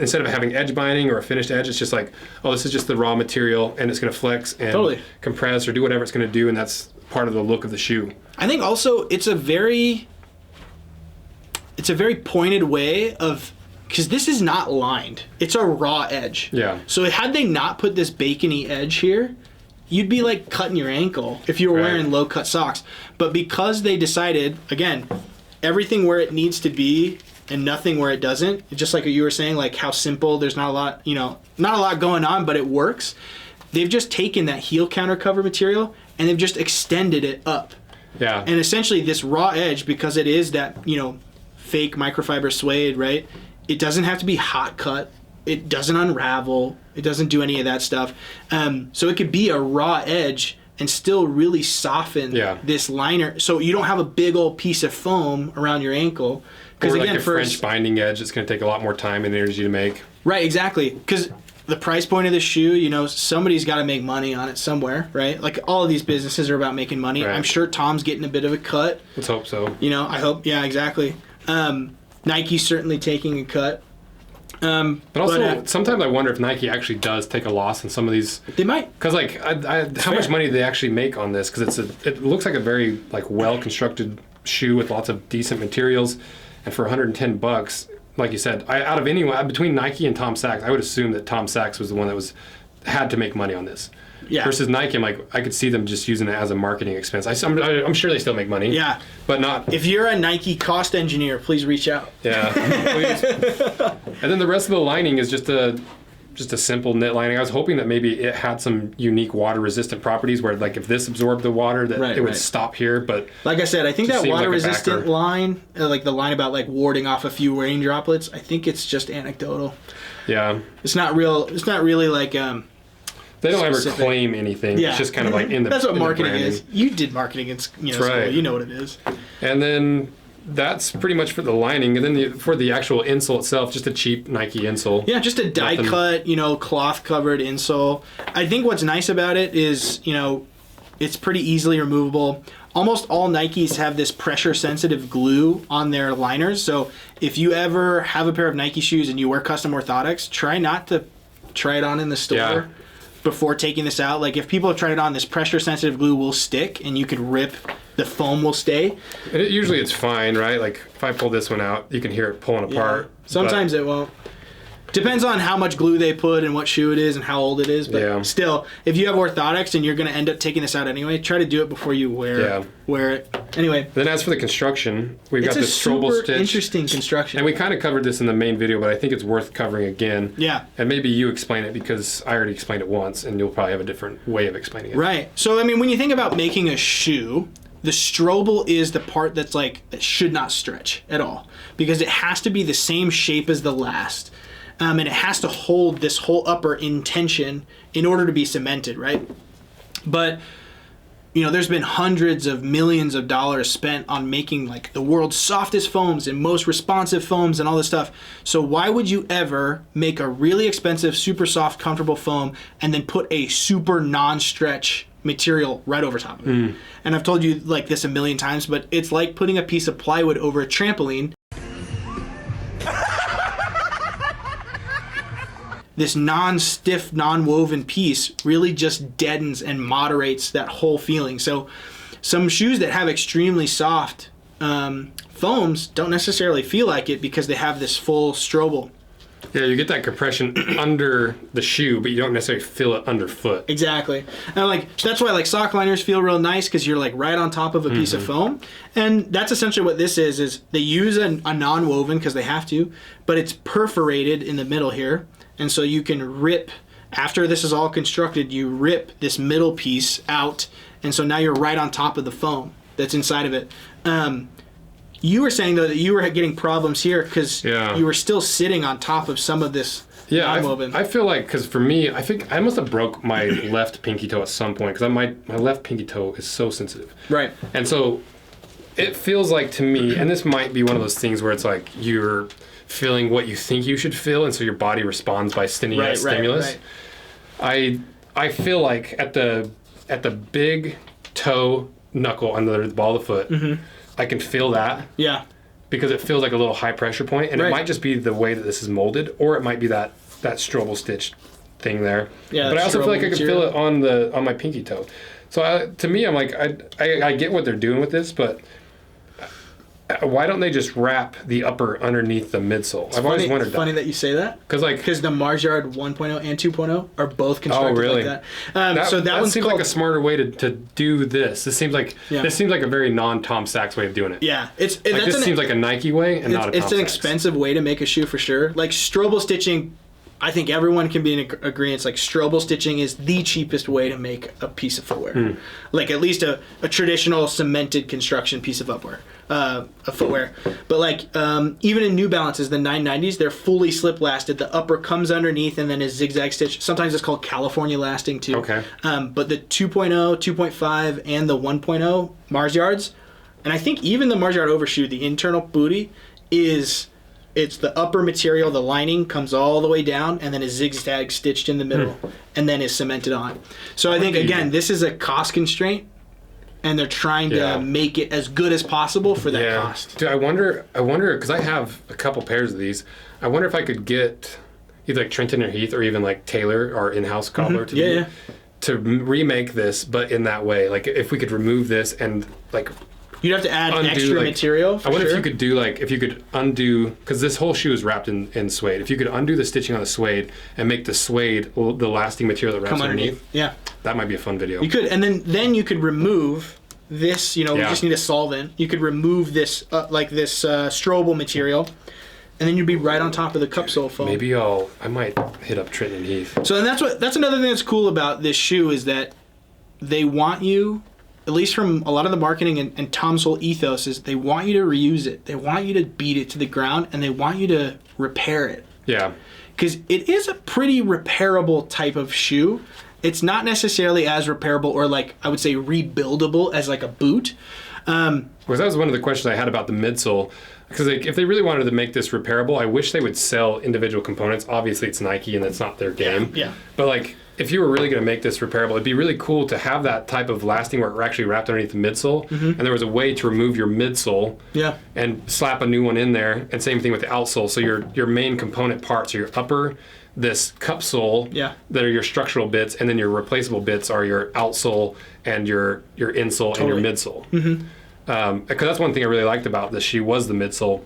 instead of having edge binding or a finished edge, it's just like, oh, this is just the raw material and it's going to flex and compress or do whatever it's going to do, and that's part of the look of the shoe. I think also it's a very pointed way of, because this is not lined. It's a raw edge. Yeah. So had they not put this bacony edge here, you'd be like cutting your ankle if you were wearing low cut socks. But because they decided, again, everything where it needs to be and nothing where it doesn't, just like you were saying, like how simple, there's not a lot, not a lot going on, but it works. They've just taken that heel counter cover material and they've just extended it up. Yeah. And essentially this raw edge, because it is that, fake microfiber suede, right? It doesn't have to be hot cut. It doesn't unravel. It doesn't do any of that stuff. So it could be a raw edge and still really soften this liner. So you don't have a big old piece of foam around your ankle. Or like a French binding edge, it's going to take a lot more time and energy to make. Right, exactly. Because the price point of this shoe, somebody's got to make money on it somewhere, right? Like all of these businesses are about making money. Right. I'm sure Tom's getting a bit of a cut. Let's hope so. I hope, yeah, exactly. Nike's certainly taking a cut. But also, sometimes I wonder if Nike actually does take a loss in some of these. They might. Because how much money do they actually make on this? Because it looks like a very well constructed shoe with lots of decent materials, and for $110, like you said, out of anyone between Nike and Tom Sachs, I would assume that Tom Sachs was the one that had to make money on this. Yeah. Versus Nike, I could see them just using it as a marketing expense. I'm sure they still make money. Yeah. But not. If you're a Nike cost engineer, please reach out. Yeah. Please. And then the rest of the lining is just a simple knit lining. I was hoping that maybe it had some unique water resistant properties where if this absorbed the water that it would stop here. But like I said, I think that water resistant line, like the line about warding off a few rain droplets, I think it's just anecdotal. Yeah. It's not real. It's not really like. They don't ever claim anything. Yeah. It's just kind of in the. That's what marketing is. You did marketing in school. Right. You know what it is. And then that's pretty much for the lining, and then for the actual insole itself, just a cheap Nike insole. Yeah, just a die cut, cloth covered insole. I think what's nice about it is, it's pretty easily removable. Almost all Nikes have this pressure sensitive glue on their liners. So if you ever have a pair of Nike shoes and you wear custom orthotics, try not to try it on in the store before taking this out. Like if people have tried it on, this pressure sensitive glue will stick and you could rip, the foam will stay. And usually it's fine, right? Like if I pull this one out, you can hear it pulling apart. Sometimes it won't. Depends on how much glue they put and what shoe it is and how old it is. But still, if you have orthotics and you're going to end up taking this out anyway, try to do it before you wear it. Anyway. Then as for the construction, we've got this Resole stitch. Interesting construction. And we kind of covered this in the main video, but I think it's worth covering again. Yeah. And maybe you explain it because I already explained it once and you'll probably have a different way of explaining it. Right. So, when you think about making a shoe, the strobel is the part that should not stretch at all because it has to be the same shape as the last. And it has to hold this whole upper in tension in order to be cemented, right? But, there's been hundreds of millions of dollars spent on making the world's softest foams and most responsive foams and all this stuff. So why would you ever make a really expensive, super soft, comfortable foam and then put a super non-stretch material right over top of it? And I've told you this a million times, but it's like putting a piece of plywood over a trampoline. This non-stiff, non-woven piece really just deadens and moderates that whole feeling. So some shoes that have extremely soft foams don't necessarily feel like it because they have this full strobel. Yeah, you get that compression under the shoe, but you don't necessarily feel it underfoot. Exactly. And that's why sock liners feel real nice because you're right on top of a piece of foam. And that's essentially what this is they use a non-woven because they have to, but it's perforated in the middle here. And so you can rip, after this is all constructed, you rip this middle piece out. And so now you're right on top of the foam that's inside of it. You were saying, though, that you were getting problems here because you were still sitting on top of some of this non-woven. I feel like, because for me, I think I must have broke my left pinky toe at some point because my left pinky toe is so sensitive. Right. And so it feels like to me, and this might be one of those things where it's you're feeling what you think you should feel, and so your body responds by stimulus. I feel like at the big toe knuckle under the ball of the foot, I can feel that. Yeah. Because it feels like a little high pressure point, and it might just be the way that this is molded, or it might be that strobel stitch thing there. Yeah. But I also feel like I can feel it on my pinky toe. So to me, I'm I get what they're doing with this, but why don't they just wrap the upper underneath the midsole? I've always wondered that. It's funny that you say that. Because the Mars Yard 1.0 and 2.0 are both constructed like that. That seems like a smarter way to do this. This seems like a very non-Tom Sachs way of doing it. Yeah. This seems like a Nike way and not a Tom Sachs. It's an expensive way to make a shoe for sure. Strobel stitching, I think everyone can be in agreement. Strobel stitching is the cheapest way to make a piece of footwear. At least a traditional cemented construction piece of footwear. But even in New Balances, the 990s, they're fully slip lasted. The upper comes underneath and then is zigzag stitch. Sometimes it's called California lasting too. Okay. But the 2.0, 2.5, and the 1.0 Mars Yards, and I think even the Mars Yard Overshoe, the internal booty it's the upper material, the lining comes all the way down and then is zigzag stitched in the middle and then is cemented on. So I think, again, this is a cost constraint and they're trying to make it as good as possible for that cost. Dude, I wonder, because I have a couple pairs of these, I wonder if I could get either Trenton or Heath or even Taylor, our in-house cobbler, to remake this, but in that way. If we could remove this and you'd have to add extra material. I wonder if you could do if you could undo, because this whole shoe is wrapped in suede. If you could undo the stitching on the suede and make the suede the lasting material that wraps underneath. Yeah, that might be a fun video. You could, and then you could remove this. We just need a solvent. You could remove this this strobel material, and then you'd be right on top of the cupsole foam. Maybe I might hit up Trenton and Heath. So that's another thing that's cool about this shoe is that they want you, at least from a lot of the marketing and Tom Sachs ethos, is they want you to reuse it. They want you to beat it to the ground, and they want you to repair it. Yeah. Because it is a pretty repairable type of shoe. It's not necessarily as repairable or I would say rebuildable as a boot. Because that was one of the questions I had about the midsole. Because like, if they really wanted to make this repairable, I wish they would sell individual components. Obviously, it's Nike, and that's not their game. Yeah. But like, if you were really going to make this repairable, it'd be really cool to have that type of lasting where it actually wrapped underneath the midsole, and there was a way to remove your midsole and slap a new one in there. And same thing with the outsole. So your main component parts are your upper, this cup sole that are your structural bits, and then your replaceable bits are your outsole and your insole and your midsole. Because that's one thing I really liked about this shoe was the midsole,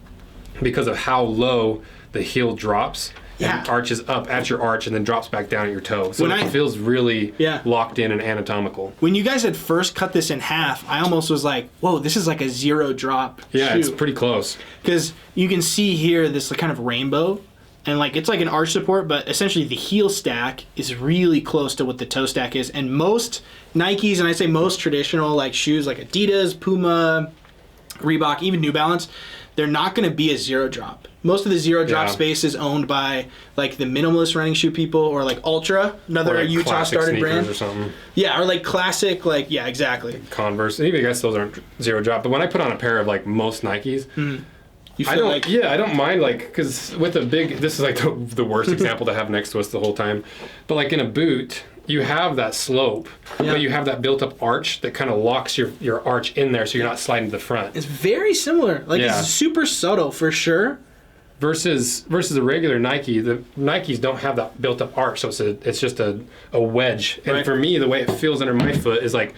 because of how low the heel drops. And arches up at your arch and then drops back down at your toe. So it feels really locked in and anatomical. When you guys had first cut this in half, I almost was like, whoa, this is like a zero drop shoe. It's pretty close. Because you can see here this kind of rainbow. And like it's like an arch support, but essentially the heel stack is really close to what the toe stack is. And most Nikes, and I say most traditional like shoes like Adidas, Puma, Reebok, even New Balance, they're not going to be a zero drop. Most of the zero drop space is owned by like the minimalist running shoe people, or like Ultra, another like Utah started brand or something. Yeah, or like classic, like exactly. Converse. And even I guess those aren't zero drop. But when I put on a pair of like most Nikes, you feel I don't mind, like, because with a big, this is like the worst example to have next to us the whole time. But like in a boot, you have that slope, but you have that built-up arch that kind of locks your arch in there, so you're not sliding to the front. It's very similar. Like it's super subtle for sure. Versus a regular Nike, the Nikes don't have that built-up arch, so it's just a wedge. And for me, the way it feels under my foot is like,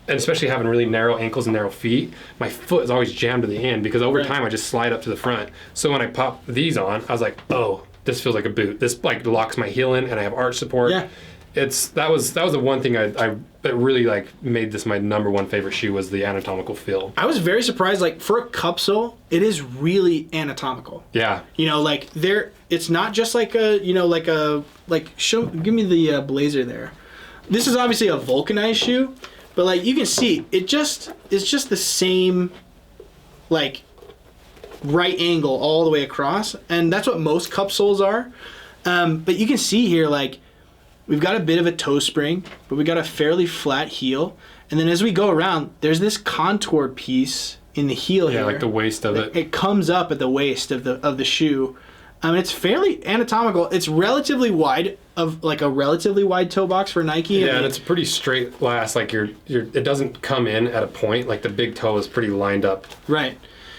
and especially having really narrow ankles and narrow feet, my foot is always jammed to the end because over time I just slide up to the front. So when I pop these on, I was like, oh, this feels like a boot. This like locks my heel in, and I have arch support. Yeah. That was the one thing that really like made this my number one favorite shoe was the anatomical feel. I was very surprised, like for a cup sole, it is really anatomical. Yeah. You know, like it's not just like give me the blazer there. This is obviously a vulcanized shoe, but like you can see, it's just the same like right angle all the way across, and that's what most cup soles are. But you can see here, like, we've got a bit of a toe spring, but we got a fairly flat heel. And then as we go around, there's this contour piece in the heel here. Yeah, like the waist of it. It comes up at the waist of the shoe. It's fairly anatomical. It's relatively wide, of like a relatively wide toe box for Nike. Yeah, and it's pretty straight last. Like it doesn't come in at a point. Like the big toe is pretty lined up. Right.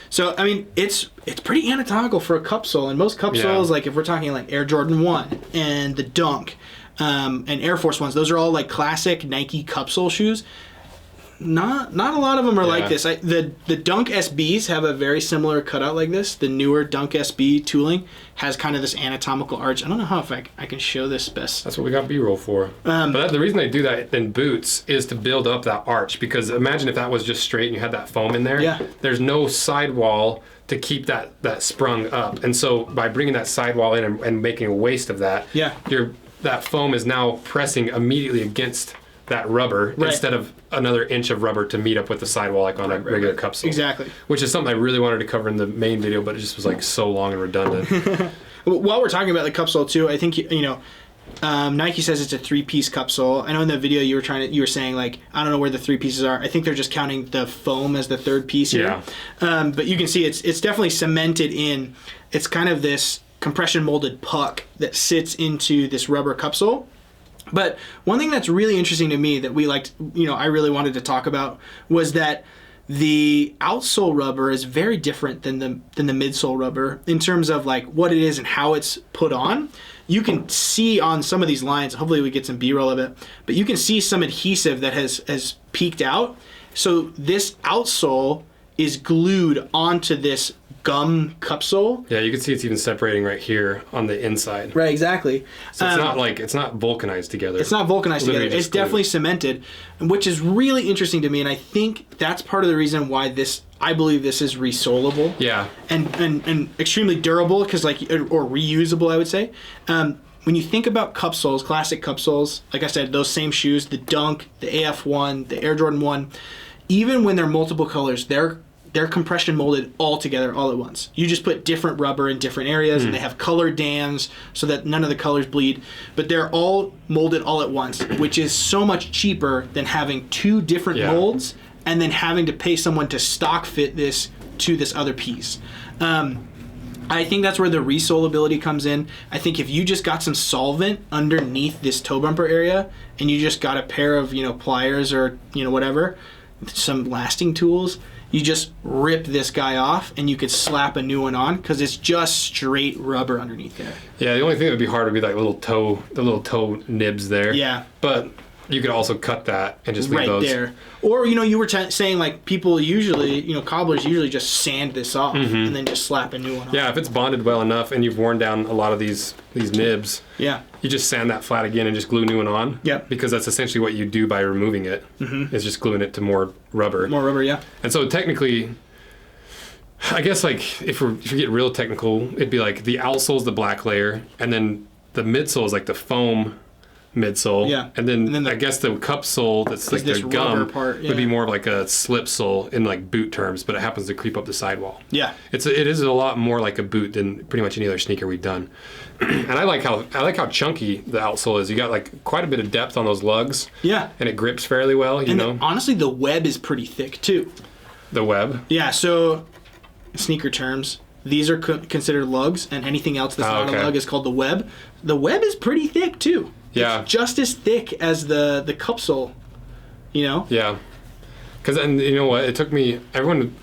So I mean, it's pretty anatomical for a cup sole. And most cup soles, like if we're talking like Air Jordan 1 and the Dunk, and Air Force Ones, those are all like classic Nike cup sole shoes. Not a lot of them are like this. The Dunk SBs have a very similar cutout like this. The newer Dunk SB tooling has kind of this anatomical arch. I don't know how if I can show this best. That's what we got B-roll for. But the reason they do that in boots is to build up that arch, because imagine if that was just straight and you had that foam in there. Yeah. There's no sidewall to keep that sprung up. And so by bringing that sidewall in and making a waist of that, that foam is now pressing immediately against that rubber instead of another inch of rubber to meet up with the sidewall like on a regular cup sole. Exactly. Which is something I really wanted to cover in the main video, but it just was like so long and redundant. While we're talking about the cup sole too, I think Nike says it's a 3-piece cup sole. I know in the video you were saying like, I don't know where the 3 pieces are. I think they're just counting the foam as the 3rd piece here. Yeah. But you can see it's definitely cemented in. It's kind of this compression molded puck that sits into this rubber cup sole. But one thing that's really interesting to me that I really wanted to talk about was that the outsole rubber is very different than the midsole rubber in terms of like what it is and how it's put on. You can see on some of these lines, hopefully we get some B-roll of it, but you can see some adhesive that has peeked out. So this outsole is glued onto this gum cup sole. Yeah, you can see it's even separating right here on the inside. Right, exactly. So it's not vulcanized together. It's not vulcanized together. It's definitely cemented, which is really interesting to me, and I think that's part of the reason why I believe this is resole-able. Yeah. And extremely durable, because or reusable, I would say. When you think about cup soles, classic cup soles, like I said, those same shoes, the Dunk, the AF1, the Air Jordan 1, even when they're multiple colors, they're compression molded all together all at once. You just put different rubber in different areas, and they have color dams so that none of the colors bleed. But they're all molded all at once, which is so much cheaper than having 2 different molds and then having to pay someone to stock fit this to this other piece. I think that's where the Resole-ability comes in. I think if you just got some solvent underneath this toe bumper area and you just got a pair of, pliers or, whatever, some lasting tools, you just rip this guy off and you could slap a new one on because it's just straight rubber underneath there. Yeah, the only thing that would be hard would be like the little toe nibs there. Yeah. But you could also cut that and just leave right those. There. Or, you were saying like people usually, cobblers usually just sand this off and then just slap a new one on. Yeah, if it's bonded well enough and you've worn down a lot of these nibs, yeah, you just sand that flat again and just glue a new one on. Yep. Because that's essentially what you do by removing it, is just gluing it to more rubber. More rubber, yeah. And so technically, I guess like if you get real technical, it'd be like the outsole is the black layer, and then the midsole is like the foam midsole. Yeah. And then I guess the cup sole that's like the gum part, would be more of like a slip sole in like boot terms, but it happens to creep up the sidewall. Yeah. It is a lot more like a boot than pretty much any other sneaker we've done. And I like how chunky the outsole is. You got like quite a bit of depth on those lugs. Yeah. And it grips fairly well, you know. Honestly, the web is pretty thick too. The web? Yeah, so sneaker terms, these are considered lugs, and anything else that's not a lug is called the web. The web is pretty thick too. Yeah. It's just as thick as the cup sole, Yeah. Because, and you know what, it took me,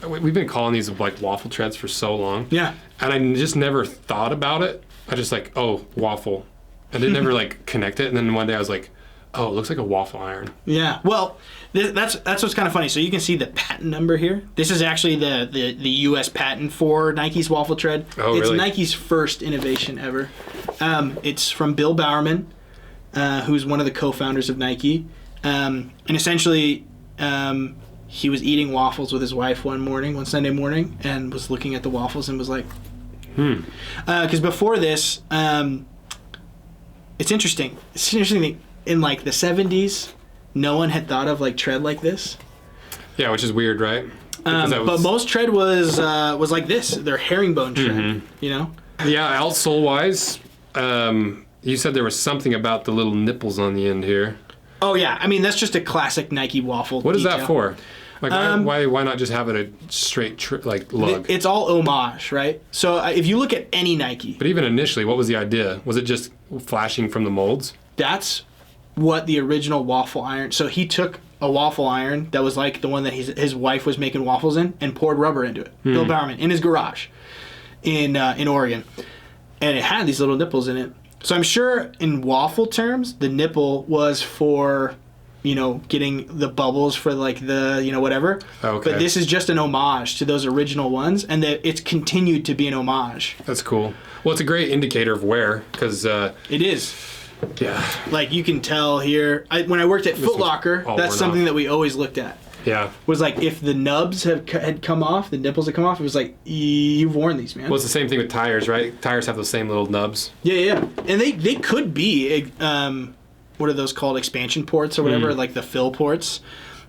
we've been calling these like waffle treads for so long. Yeah. And I just never thought about it. I just like, oh, waffle. I didn't never like connect it. And then one day I was like, oh, it looks like a waffle iron. Yeah. Well, that's what's kind of funny. So you can see the patent number here. This is actually the U.S. patent for Nike's waffle tread. Oh, it's really? Nike's first innovation ever. It's from Bill Bowerman, who's one of the co-founders of Nike. And essentially, he was eating waffles with his wife one Sunday morning, and was looking at the waffles and was like, because before this, it's interesting. It's interesting that in like the 70s, no one had thought of like tread like this. Yeah, which is weird, right? But most tread was like this. Their herringbone tread, Yeah, outsole wise, you said there was something about the little nipples on the end here. Oh yeah, I mean that's just a classic Nike waffle. What is detail. that for? Like why not just have it a straight lug? It's all homage, right? So if you look at any Nike, But even initially, what was the idea? Was it just flashing from the molds? that's what the original waffle iron. So he took a waffle iron that was like the one that his wife was making waffles in, and poured rubber into it. Bill Bowerman in his garage in Oregon, and it had these little nipples in it. So I'm sure in waffle terms, the nipple was for, getting the bubbles for like the, whatever. Okay. But this is just an homage to those original ones, and that it's continued to be an homage. That's cool. Well, it's a great indicator of wear, because... It is. Yeah. Like, you can tell here. When I worked at Foot Locker, that's something that we always looked at. Yeah. Was like, if the nubs had come off, the nipples had come off, it was like, you've worn these, man. Well, it's the same thing with tires, right? Tires have those same little nubs. Yeah. And they could be, what are those called, expansion ports or whatever, like the fill ports.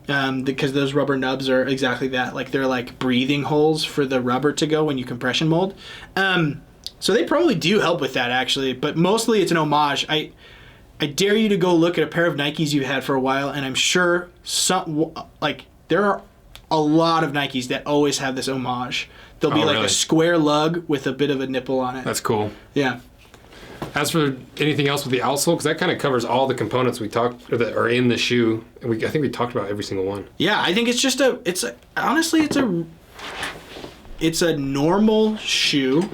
Because those rubber nubs are exactly that. Like, they're like breathing holes for the rubber to go when you compression mold. So they probably do help with that, actually. But mostly it's an homage. I dare you to go look at a pair of Nikes you've had for a while, and I'm sure there are a lot of Nikes that always have this homage. There'll be really? a square lug with a bit of a nipple on it. That's cool. Yeah. As for anything else with the outsole, because that kind of covers all the components we talked that are in the shoe, and I think we talked about every single one. Yeah, I think it's just honestly it's a normal shoe.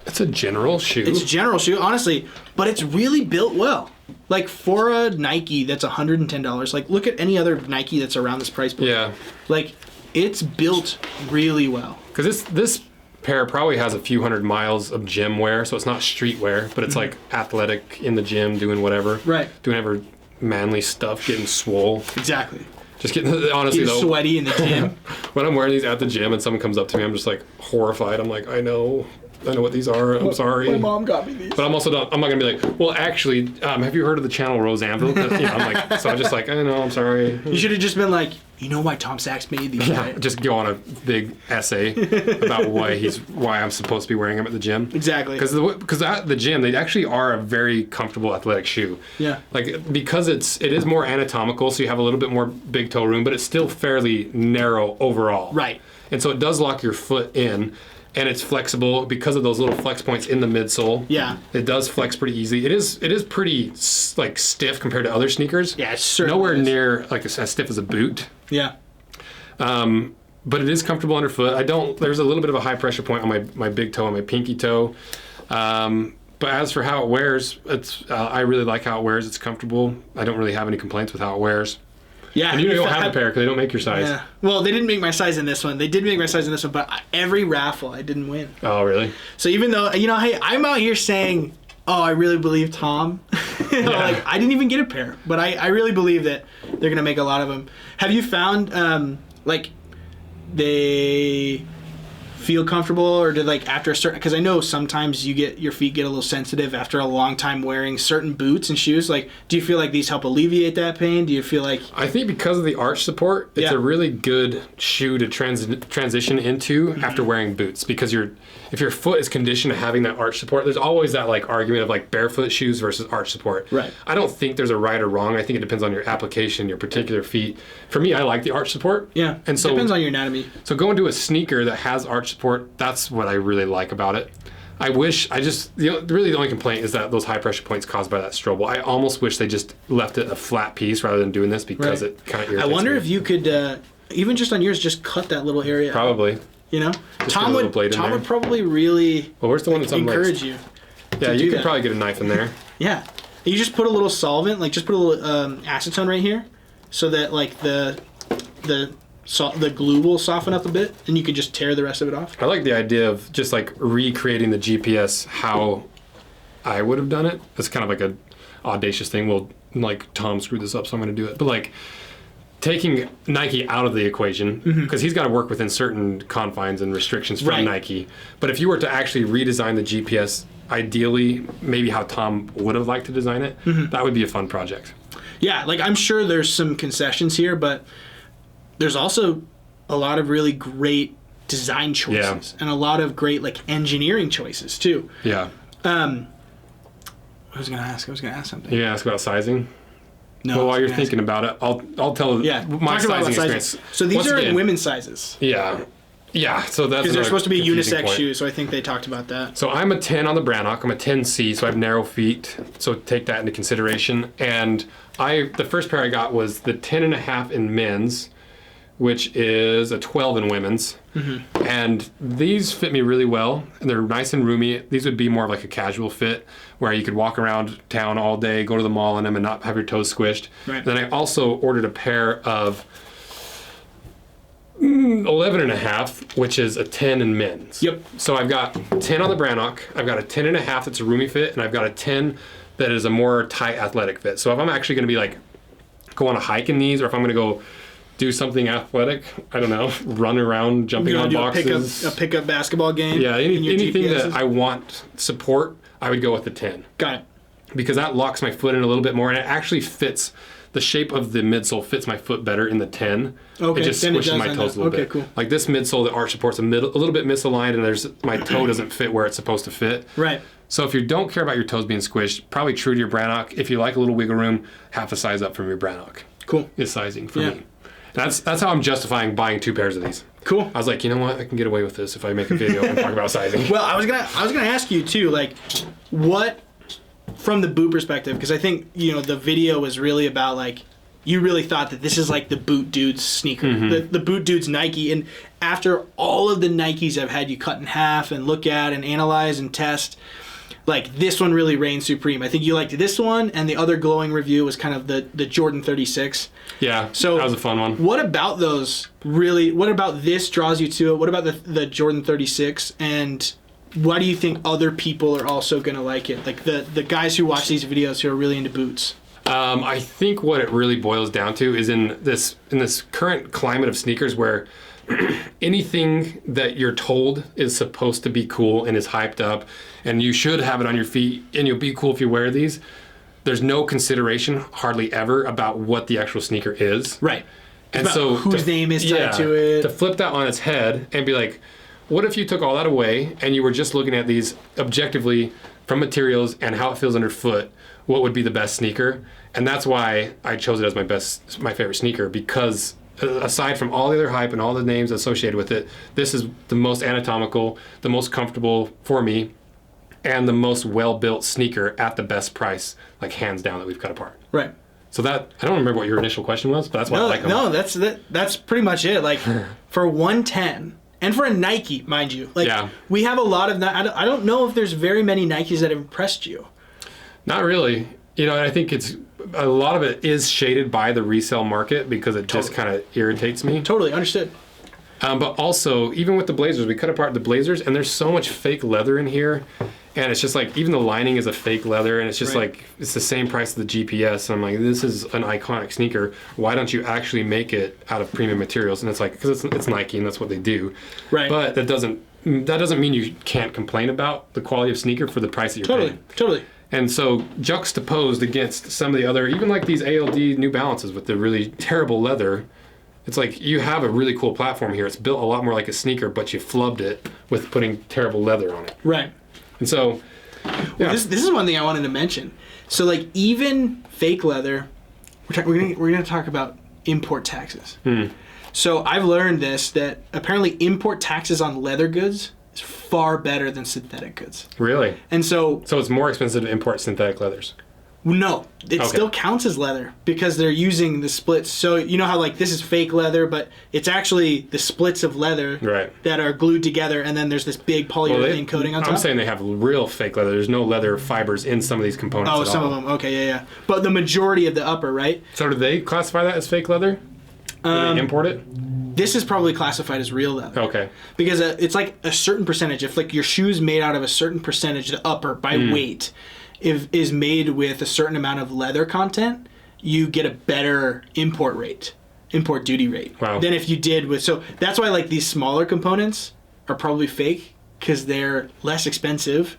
It's a general shoe. It's a general shoe, honestly, but it's really built well. Like, for a Nike that's $110, like, look at any other Nike that's around this price point. Yeah. Like, it's built really well. Because this pair probably has a few hundred miles of gym wear, so it's not street wear, but it's like athletic in the gym, doing whatever. Right. Doing whatever manly stuff, getting swole. Exactly. Just getting, honestly, Getting sweaty in the gym. when I'm wearing these at the gym and someone comes up to me, I'm just like horrified. I'm like, I know. I know what these are. I'm sorry. My mom got me these. But I'm also not. I'm not gonna be like, well, actually, have you heard of the channel Anvil? I'm like, so I'm just like, I know. I'm sorry. You should have just been like, you know why Tom Sachs made these? Yeah, Right? just go on a big essay about why I'm supposed to be wearing them at the gym. Exactly. Because at the gym, they actually are a very comfortable athletic shoe. Yeah. Like, because it is more anatomical, so you have a little bit more big toe room, but it's still fairly narrow overall. Right. And so it does lock your foot in. And it's flexible because of those little flex points in the midsole. Yeah. It does flex pretty easy. It is pretty like stiff compared to other sneakers. Yeah, it's certainly nowhere is. near like as stiff as a boot. Yeah. But it is comfortable underfoot. There's a little bit of a high pressure point on my big toe and my pinky toe. But as for how it wears, I really like how it wears. It's comfortable. I don't really have any complaints with how it wears. Yeah, and you don't have a pair because they don't make your size. Yeah. Well, they didn't make my size in this one. They did make my size in this one, but every raffle I didn't win. Oh, really? So even though, hey, I'm out here saying, oh, I really believe Tom. Yeah. Like, I didn't even get a pair, but I really believe that they're going to make a lot of them. Have you found, like, they feel comfortable, or did, like, after a certain, because I know sometimes your feet get a little sensitive after a long time wearing certain boots and shoes. Like, do you feel like these help alleviate that pain? Do you feel like... I think because of the arch support, it's a really good shoe to transition into after wearing boots, because if your foot is conditioned to having that arch support, there's always that like argument of like barefoot shoes versus arch support. Right. I don't think there's a right or wrong. I think it depends on your application, your particular feet. For me, I like the arch support. Yeah, and so it depends on your anatomy. So going to a sneaker that has arch support, that's what I really like about it. Really the only complaint is that those high pressure points caused by that strobe. I almost wish they just left it a flat piece rather than doing this, because it kind of irritates I wonder me. if you could, even just on yours, just cut that little area. Probably. You know, Just Tom get a little blade in would there. probably really Well, where's the one that's encourage unlaced? you. Yeah, to you do could that. probably get a knife in there. Yeah, you just put a little solvent, like just put a little acetone right here, so that like the glue will soften up a bit, and you can just tear the rest of it off. I like the idea of just like recreating the GPS how I would have done it. It's kind of like a audacious thing. Well, like Tom screwed this up, so I'm going to do it. But like taking Nike out of the equation, because he's got to work within certain confines and restrictions from Nike. But if you were to actually redesign the GPS, ideally, maybe how Tom would have liked to design it, that would be a fun project. Yeah, like I'm sure there's some concessions here, but there's also a lot of really great design choices and a lot of great like engineering choices too. Yeah. I was gonna ask something. You gonna ask about sizing? No. Well, while you're thinking about it, I'll tell my sizing experience. So these Once are again, in women's sizes. Yeah. Yeah, so that's Because they're supposed to be confusing unisex point. shoes, so I think they talked about that. So I'm a 10 on the Brannock. I'm a 10C, so I have narrow feet. So take that into consideration. And the first pair I got was the 10.5 in men's, which is a 12 in women's. And these fit me really well, and they're nice and roomy. These would be more of like a casual fit, where you could walk around town all day, go to the mall in them, and not have your toes squished. Right. Then I also ordered a pair of 11.5, which is a 10 in men's. Yep. So I've got 10 on the Brannock, I've got a 10.5 that's a roomy fit, and I've got a 10 that is a more tight athletic fit. So if I'm actually going to be like, go on a hike in these, or if I'm going to go do something athletic, I don't know, run around jumping on boxes. A pickup basketball game. Yeah, anything GPSs. that I want support, I would go with the 10. Got it. Because that locks my foot in a little bit more, and it actually fits, the shape of the midsole fits my foot better in the 10. Okay, it just then it squishes does my end toes up- a little okay, bit. cool. Like this midsole, the arch support's a little bit misaligned, and my toe doesn't fit where it's supposed to fit. Right. So if you don't care about your toes being squished, probably true to your Brannock. If you like a little wiggle room, half a size up from your Brannock. Cool. Is sizing for me. That's how I'm justifying buying 2 pairs of these. Cool. I was like, you know what? I can get away with this if I make a video and talk about sizing. Well, I was gonna ask you too, like, what from the boot perspective, because I think the video was really about like you really thought that this is like the boot dude's sneaker, the boot dude's Nike, and after all of the Nikes I've had you cut in half and look at and analyze and test, like this one really reigned supreme. I think you liked this one, and the other glowing review was kind of the Jordan 36. Yeah, So that was a fun one. What about those really? What about this draws you to it? What about the Jordan 36? And why do you think other people are also going to like it? Like the guys who watch these videos who are really into boots. I think what it really boils down to is in this current climate of sneakers where anything that you're told is supposed to be cool and is hyped up and you should have it on your feet and you'll be cool if you wear these, there's no consideration hardly ever about what the actual sneaker is. Right. And so whose name is tied to it. To flip that on its head and be like, what if you took all that away and you were just looking at these objectively from materials and how it feels underfoot, what would be the best sneaker? And that's why I chose it as my favorite sneaker, because aside from all the other hype and all the names associated with it, this is the most anatomical, the most comfortable for me, and the most well-built sneaker at the best price, like hands down, that we've cut apart. Right. So that, I don't remember what your initial question was, but that's why I like them. No, that's pretty much it. Like for 110, and for a Nike, mind you, like we have a lot of, I don't know if there's very many Nikes that have impressed you. Not really. You know, I think it's, a lot of it is shaded by the resale market because it just kind of irritates me. Totally, understood. But also, even with the blazers, we cut apart the blazers, and there's so much fake leather in here. And it's just like, even the lining is a fake leather, and it's just like, it's the same price as the GPS. And I'm like, this is an iconic sneaker. Why don't you actually make it out of premium materials? And it's like, because it's Nike, and that's what they do. Right. But that doesn't mean you can't complain about the quality of sneaker for the price that you're paying. Totally. And so juxtaposed against some of the other, even like these ALD New Balances with the really terrible leather, it's like you have a really cool platform here. It's built a lot more like a sneaker, but you flubbed it with putting terrible leather on it. Right. And so, well, this is one thing I wanted to mention. So like even fake leather, we're gonna talk about import taxes. So I've learned that apparently import taxes on leather goods is far better than synthetic goods. Really? And so it's more expensive to import synthetic leathers. No, it still counts as leather because they're using the splits. So you know how like this is fake leather, but it's actually the splits of leather that are glued together, and then there's this big polyurethane coating on top. I'm saying they have real fake leather. There's no leather fibers in some of these components at all. Some of them. Okay, yeah. But the majority of the upper, right? So do they classify that as fake leather? When they import it? This is probably classified as real leather. Okay. Because it's like a certain percentage. If like your shoe's made out of a certain percentage, the upper by weight, is made with a certain amount of leather content, you get a better import duty rate than if you did with. So that's why like these smaller components are probably fake because they're less expensive,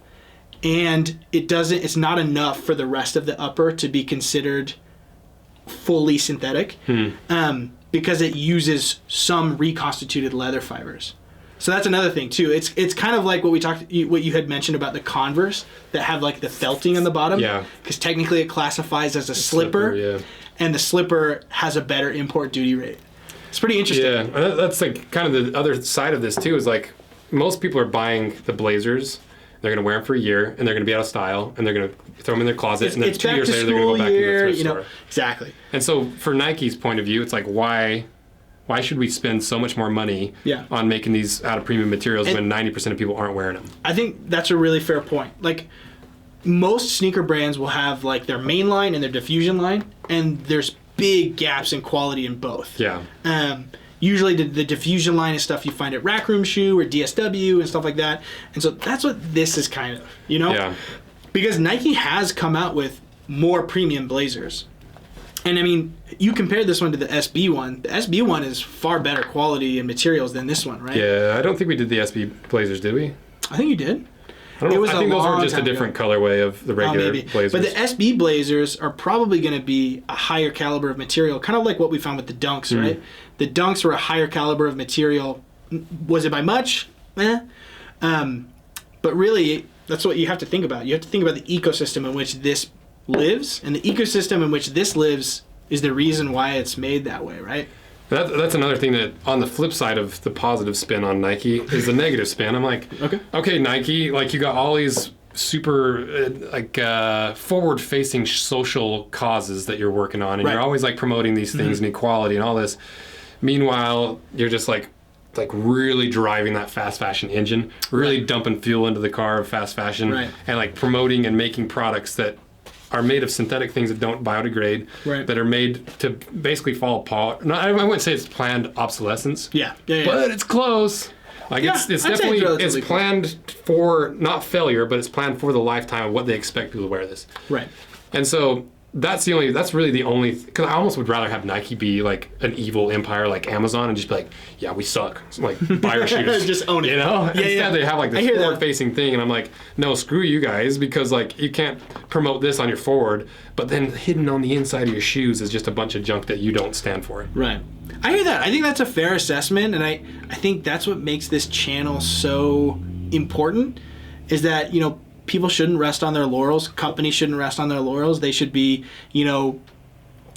and it's not enough for the rest of the upper to be considered fully synthetic, because it uses some reconstituted leather fibers. So that's another thing too. It's kind of like what you had mentioned about the Converse that have like the felting on the bottom. Yeah. Because technically it classifies as a slipper, and the slipper has a better import duty rate. It's pretty interesting. Yeah, and that's like kind of the other side of this too. Is like most people are buying the blazers. They're going to wear them for a year, and they're going to be out of style, and they're going to throw them in their closet, and then 2 years later they're going to go back into the thrift store. Exactly. And so, for Nike's point of view, it's like why should we spend so much more money on making these out of premium materials when 90% of people aren't wearing them? I think that's a really fair point. Like most sneaker brands will have like their main line and their diffusion line, and there's big gaps in quality in both. Yeah. Usually the diffusion line is stuff you find at Rack Room Shoe or DSW and stuff like that. And so that's what this is kind of, you know? Yeah. Because Nike has come out with more premium blazers. And I mean, you compare this one to the SB one. The SB one is far better quality and materials than this one, right? Yeah, I don't think we did the SB blazers, did we? I think you did. I think those were just a different colorway of the regular blazers. But the SB blazers are probably going to be a higher caliber of material, kind of like what we found with the Dunks, right? The Dunks were a higher caliber of material. Was it by much? But really, that's what you have to think about. You have to think about the ecosystem in which this lives, and the ecosystem in which this lives is the reason why it's made that way, right? That's another thing that, on the flip side of the positive spin on Nike, is the negative spin. I'm like, okay, Nike, like you got all these super forward-facing social causes that you're working on, and you're always like promoting these things and equality and all this. Meanwhile, you're just like really driving that fast fashion engine, really dumping fuel into the car of fast fashion, and like promoting and making products that are made of synthetic things that don't biodegrade, that are made to basically fall apart. No, I wouldn't say it's planned obsolescence. Yeah. But it's close. Like it's definitely it's planned for not failure, but it's planned for the lifetime of what they expect people to wear this. Right. And so that's really the only, because I almost would rather have Nike be like an evil empire like Amazon and just be like, yeah, we suck. Like, buy our shoes. Just own it. You know? Yeah, Instead, they have like this that. forward-facing thing, and I'm like, no, screw you guys, because like you can't promote this on your forward, but then hidden on the inside of your shoes is just a bunch of junk that you don't stand for. Right. I hear that. I think that's a fair assessment, and I think that's what makes this channel so important, is that, you know, people shouldn't rest on their laurels. Companies shouldn't rest on their laurels. They should be, you know,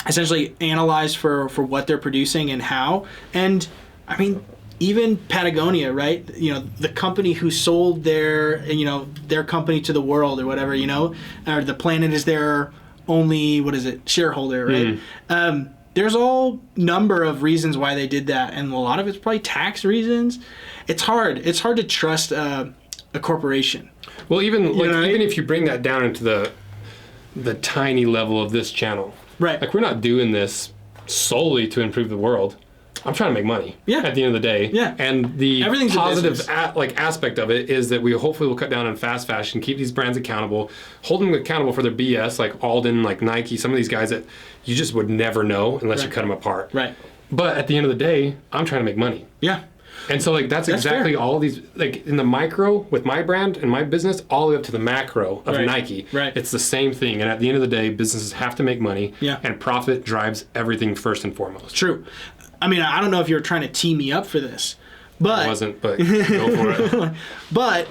essentially analyzed for what they're producing and how. And I mean, even Patagonia, right? You know, the company who sold their company to the world or whatever, you know, or the planet is their only, shareholder, right? There's all number of reasons why they did that, and a lot of it's probably tax reasons. It's hard to trust a corporation. Well, even if you bring that down into the tiny level of this channel, right? Like, we're not doing this solely to improve the world. I'm trying to make money. Yeah. At the end of the day. Yeah. And the Everything's positive aspect of it is that we hopefully will cut down on fast fashion, keep these brands accountable, hold them accountable for their BS, like Alden, like Nike, some of these guys that you just would never know unless you cut them apart. Right. But at the end of the day, I'm trying to make money. Yeah. And so, like, that's exactly fair. all these, like, in the micro with my brand and my business, all the way up to the macro of Nike. Right. It's the same thing. And at the end of the day, businesses have to make money. Yeah. And profit drives everything first and foremost. True. I mean, I don't know if you were trying to tee me up for this, but I wasn't, but go for it. But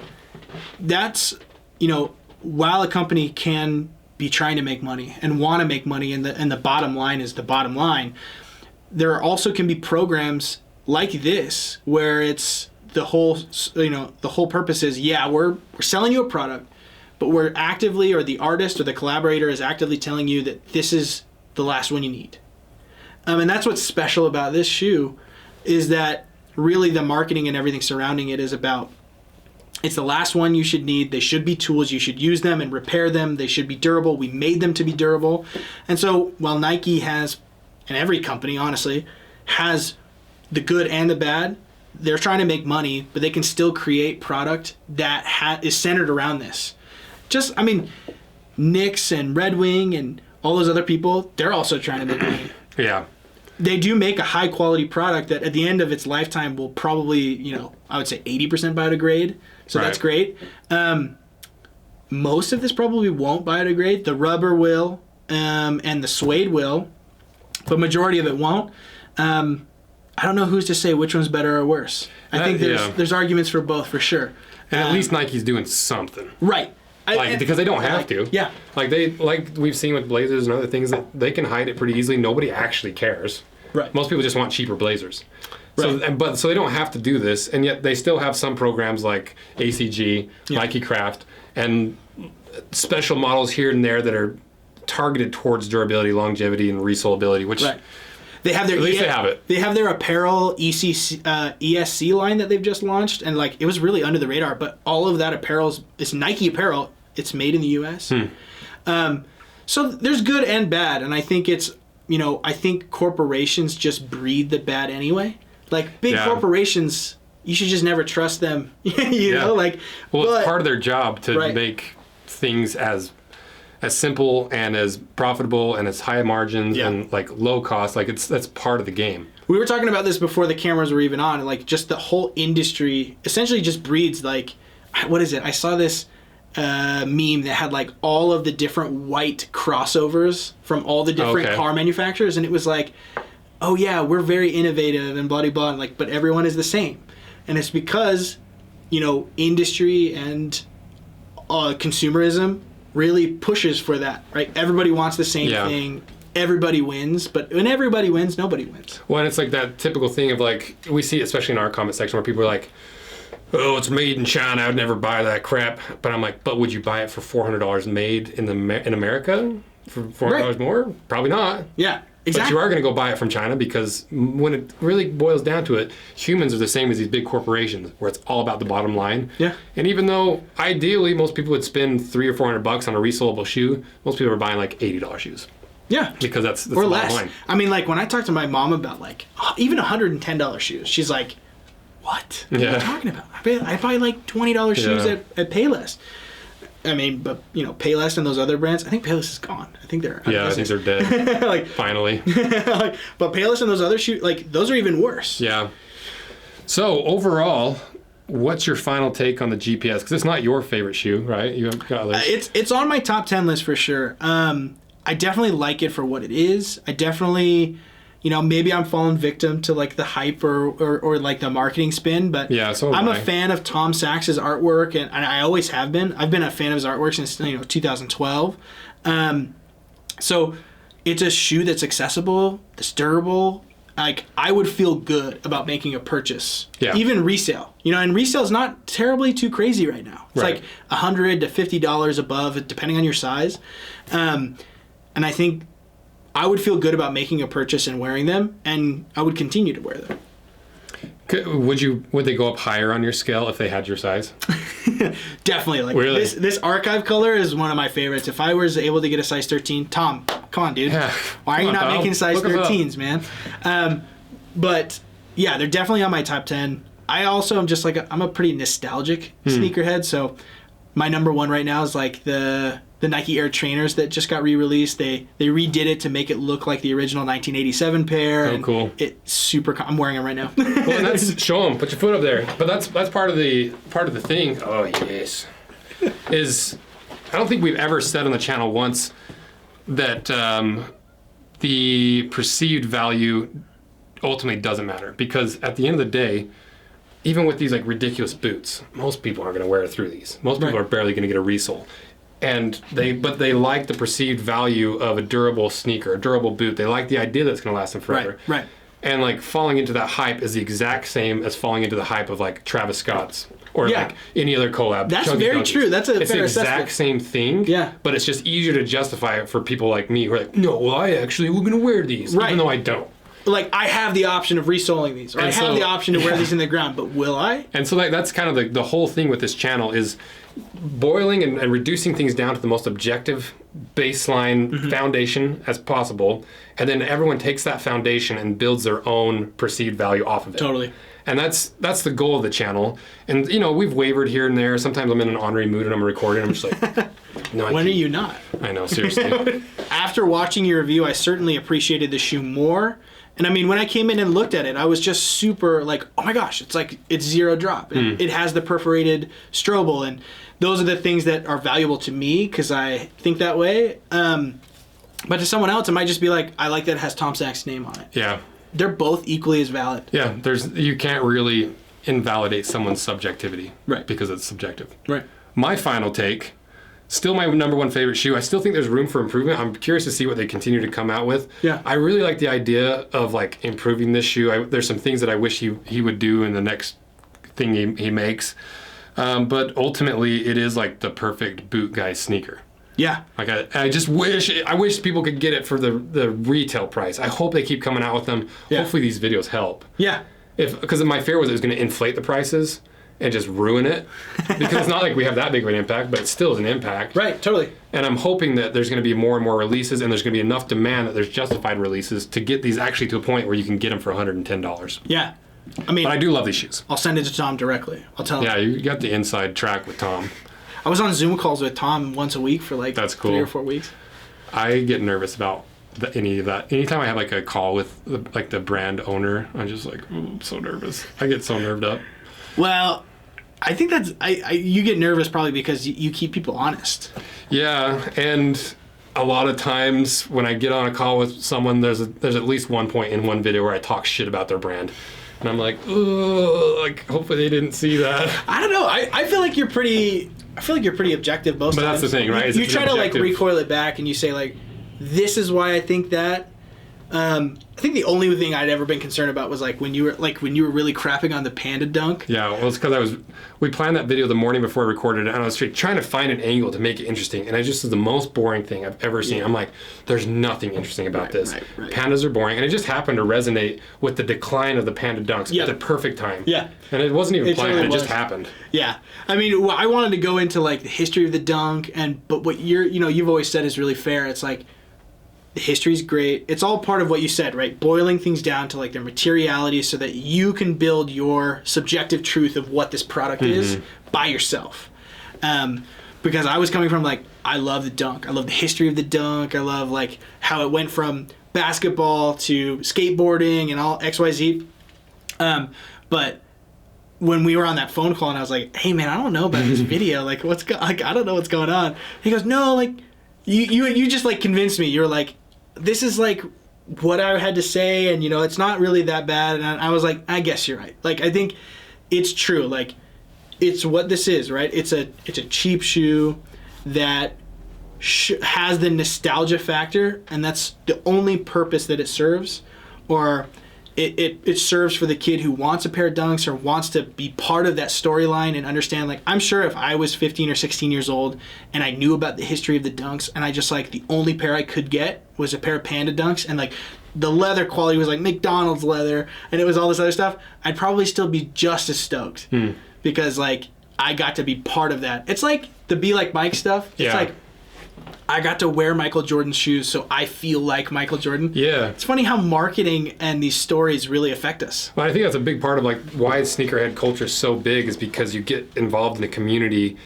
that's, you know, while a company can be trying to make money and want to make money, and the bottom line is the bottom line, there also can be programs like this where it's the whole purpose is, yeah, we're selling you a product, but we're actively, or the artist or the collaborator is actively telling you that this is the last one you need. And that's what's special about this shoe, is that really the marketing and everything surrounding it is about, it's the last one you should need. They should be tools. You should use them and repair them. They should be durable. We made them to be durable. And so while Nike has, and every company honestly, has the good and the bad, they're trying to make money, but they can still create product that is centered around this. Just, I mean, Knicks and Red Wing and all those other people, they're also trying to make money. Yeah. They do make a high quality product that at the end of its lifetime will probably, you know, I would say 80% biodegrade. So that's great. Most of this probably won't biodegrade. The rubber will, and the suede will, but majority of it won't. I don't know who's to say which one's better or worse. I think there's arguments for both, for sure. And at least Nike's doing something. Right. Because they don't have to. Yeah. Like we've seen with blazers and other things, that they can hide it pretty easily. Nobody actually cares. Right. Most people just want cheaper blazers. Right. So they don't have to do this, and yet they still have some programs like ACG, Nike Craft, and special models here and there that are targeted towards durability, longevity, and resole-ability, which they have their at least they have it. They have their apparel ESC line that they've just launched, and like it was really under the radar, but all of that apparel is Nike apparel. It's made in the US. So there's good and bad, and I think it's, you know, I think corporations just breed the bad anyway. Like big corporations, you should just never trust them. you know, like, it's part of their job to make things as simple and as profitable and as high margins and like low cost. Like that's part of the game. We were talking about this before the cameras were even on. Like, just the whole industry essentially just breeds, like, what is it? I saw this meme that had like all of the different white crossovers from all the different car manufacturers, and it was like, oh yeah, we're very innovative and blah blah blah, like, but everyone is the same. And it's because, you know, industry and consumerism really pushes for that, right? Everybody wants the same thing. Everybody wins, but when everybody wins, nobody wins. Well, and it's like that typical thing of, like, we see it especially in our comment section where people are like, oh, it's made in China, I would never buy that crap. But I'm like, but would you buy it for $400 made in America? For $400 more? Probably not. Yeah. Exactly. But you are going to go buy it from China, because when it really boils down to it, humans are the same as these big corporations, where it's all about the bottom line. Yeah. And even though ideally most people would spend $300 or $400 on a resellable shoe, most people are buying like $80 shoes. Yeah. Because that's or the less. bottom line. I mean, like, when I talk to my mom about like even $110 shoes, she's like, "What? What are you talking about? I buy like $20 shoes at Payless." I mean, but Payless and those other brands. I think Payless is gone. I think they're I think they're dead. like finally. But Payless and those other shoes, like those are even worse. Yeah. So overall, what's your final take on the GPS? Because it's not your favorite shoe, right? You have got others. It's on my top 10 list for sure. I definitely like it for what it is. I definitely, maybe I'm falling victim to like the hype or like the marketing spin, but yeah, so I'm a fan of Tom Sachs's artwork, and I always have been. I've been a fan of his artwork since 2012. So it's a shoe that's accessible, that's durable. Like I would feel good about making a purchase, even resale. And resale is not terribly too crazy right now. It's like $100 to $50 above, depending on your size. And I think I would feel good about making a purchase and wearing them, and I would continue to wear them. Would they go up higher on your scale if they had your size? Definitely. Like really? This archive color is one of my favorites. If I was able to get a size 13, Tom, come on, dude. Yeah. Why are you not making size 13s, man? But yeah, they're definitely on my top 10. I also am just like I'm a pretty nostalgic sneakerhead, so my number one right now is like the Nike Air Trainers that just got re-released. They redid it to make it look like the original 1987 pair. Oh, cool! It's super. I'm wearing them right now. Well, and that's show them. Put your foot up there. But that's part of the thing. Oh yes, is I don't think we've ever said on the channel once that the perceived value ultimately doesn't matter, because at the end of the day, even with these like ridiculous boots, most people aren't going to wear through these. Most people are barely going to get a resole. And they like the perceived value of a durable sneaker, a durable boot. They like the idea that it's going to last them forever. Right. And like falling into that hype is the exact same as falling into the hype of like Travis Scott's or like any other collab. That's very true. That's it's fair the assessment. exact same thing. Yeah. But it's just easier to justify it for people like me who are like, no, well, I actually we're going to wear these, even though I don't. Like I have the option of resoling these, or I have the option to wear these in the ground, but will I? And so that's kind of the whole thing with this channel is boiling and reducing things down to the most objective baseline foundation as possible, and then everyone takes that foundation and builds their own perceived value off of it. Totally. And that's the goal of the channel. And we've wavered here and there. Sometimes I'm in an ornery mood and I'm recording. I'm just like, no. When are you not? I know, seriously. After watching your review, I certainly appreciated the shoe more. And I mean, when I came in and looked at it, I was just super like, oh my gosh, it's zero drop. It has the perforated strobel, and those are the things that are valuable to me because I think that way. But to someone else, it might just be like, I like that it has Tom Sachs' name on it. Yeah. They're both equally as valid. Yeah, you can't really invalidate someone's subjectivity. Right. Because it's subjective. Right. My final take, still my number one favorite shoe. I still think there's room for improvement. I'm curious to see what they continue to come out with. Yeah. I really like the idea of like improving this shoe. There's some things that I wish he would do in the next thing he makes. But ultimately, it is like the perfect boot guy sneaker. Yeah. Like I just wish people could get it for the retail price. I hope they keep coming out with them. Yeah. Hopefully these videos help. Yeah. Because my fear was it was going to inflate the prices and just ruin it. Because it's not like we have that big of an impact, but it still is an impact. Right, totally. And I'm hoping that there's going to be more and more releases, and there's going to be enough demand that there's justified releases to get these actually to a point where you can get them for $110. Yeah. I mean, but I do love these shoes. I'll send it to Tom directly. I'll tell him. Yeah, you got the inside track with Tom. I was on Zoom calls with Tom once a week for like That's cool. 3 or 4 weeks. I get nervous about any of that. Anytime I have like a call with the brand owner, I'm just like, I'm so nervous. I get so nerved up. Well, I think that's you get nervous probably because you keep people honest. Yeah, and a lot of times when I get on a call with someone, there's at least one point in one video where I talk shit about their brand. And I'm like, ugh, like hopefully they didn't see that. I don't know. I feel like you're pretty objective most times. But that's the thing, right? You try to like recoil it back and you say like, this is why I think that. I think the only thing I'd ever been concerned about was like when you were really crapping on the panda dunk. Yeah, well, it's because we planned that video the morning before I recorded it, and I was trying to find an angle to make it interesting, and it just is the most boring thing I've ever seen. Yeah. I'm like, there's nothing interesting about this. Right. Pandas are boring, and it just happened to resonate with the decline of the panda dunks at the perfect time. Yeah, and it wasn't even planned; it just happened. Yeah, I mean, I wanted to go into like the history of the dunk, but what you've always said is really fair. It's like, the history's great. It's all part of what you said, right? Boiling things down to like their materiality so that you can build your subjective truth of what this product is by yourself. because I was coming from like, I love the dunk. I love the history of the dunk. I love like how it went from basketball to skateboarding and all XYZ. But when we were on that phone call and I was like, hey man, I don't know about this video. Like I don't know what's going on. He goes, no, like you just like convinced me. You're like, this is like what I had to say, and it's not really that bad. And I was like, I guess you're right. Like, I think it's true. Like, it's what this is, right? It's a cheap shoe that has the nostalgia factor, and that's the only purpose that it serves. Or it serves for the kid who wants a pair of Dunks or wants to be part of that storyline and understand. Like, I'm sure if I was 15 or 16 years old and I knew about the history of the Dunks, and I just like the only pair I could get was a pair of Panda Dunks, and like the leather quality was like McDonald's leather, and it was all this other stuff, I'd probably still be just as stoked because like I got to be part of that. It's like the Be Like Mike stuff. It's like I got to wear Michael Jordan's shoes, so I feel like Michael Jordan. Yeah. It's funny how marketing and these stories really affect us. Well, I think that's a big part of like why sneakerhead culture is so big, is because you get involved in a community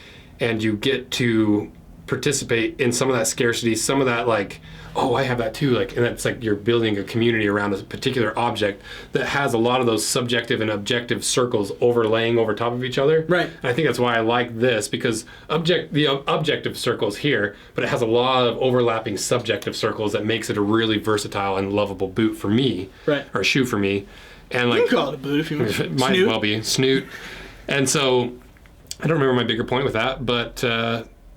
and you get to participate in some of that scarcity, some of that like, oh, I have that too. Like, and it's like you're building a community around a particular object that has a lot of those subjective and objective circles overlaying over top of each other. Right. And I think that's why I like this, because the objective circle's here, but it has a lot of overlapping subjective circles that makes it a really versatile and lovable boot for me. Right. Or shoe for me. And like, you can call it a boot if you want. It might as well be. Snoot. And so I don't remember my bigger point with that, but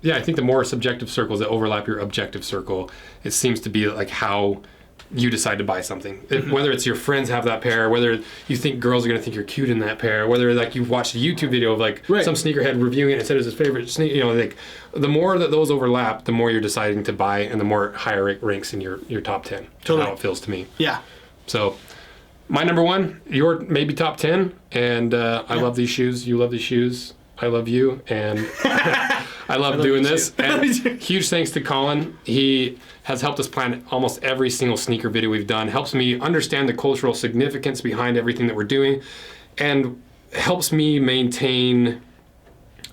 yeah, I think the more subjective circles that overlap your objective circle, it seems to be like how you decide to buy something. Whether it's your friends have that pair, whether you think girls are going to think you're cute in that pair, whether like you've watched a YouTube video of like some sneakerhead reviewing it and said it's his favorite sneaker, like the more that those overlap, the more you're deciding to buy, and the more higher it ranks in your top 10. Totally. How it feels to me. Yeah. So my number one, your maybe top 10, and I love these shoes. You love these shoes. I love you, and I love doing this. And huge thanks to Caulin. He has helped us plan almost every single sneaker video we've done, helps me understand the cultural significance behind everything that we're doing, and helps me maintain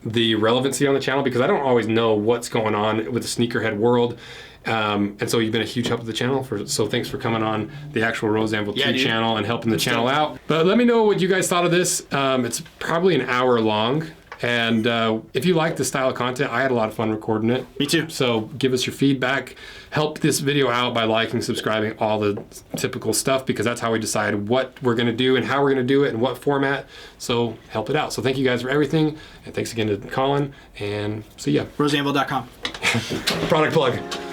the relevancy on the channel, because I don't always know what's going on with the sneakerhead world. And so you've been a huge help to the channel, so thanks for coming on the actual Rose Anvil 2 channel and helping the channel out. But let me know what you guys thought of this. It's probably an hour long. And if you like this style of content, I had a lot of fun recording it. Me too. So give us your feedback. Help this video out by liking, subscribing, all the typical stuff, because that's how we decide what we're going to do and how we're going to do it and what format. So help it out. So thank you guys for everything. And thanks again to Caulin. And see ya. RoseAnvil.com. Product plug.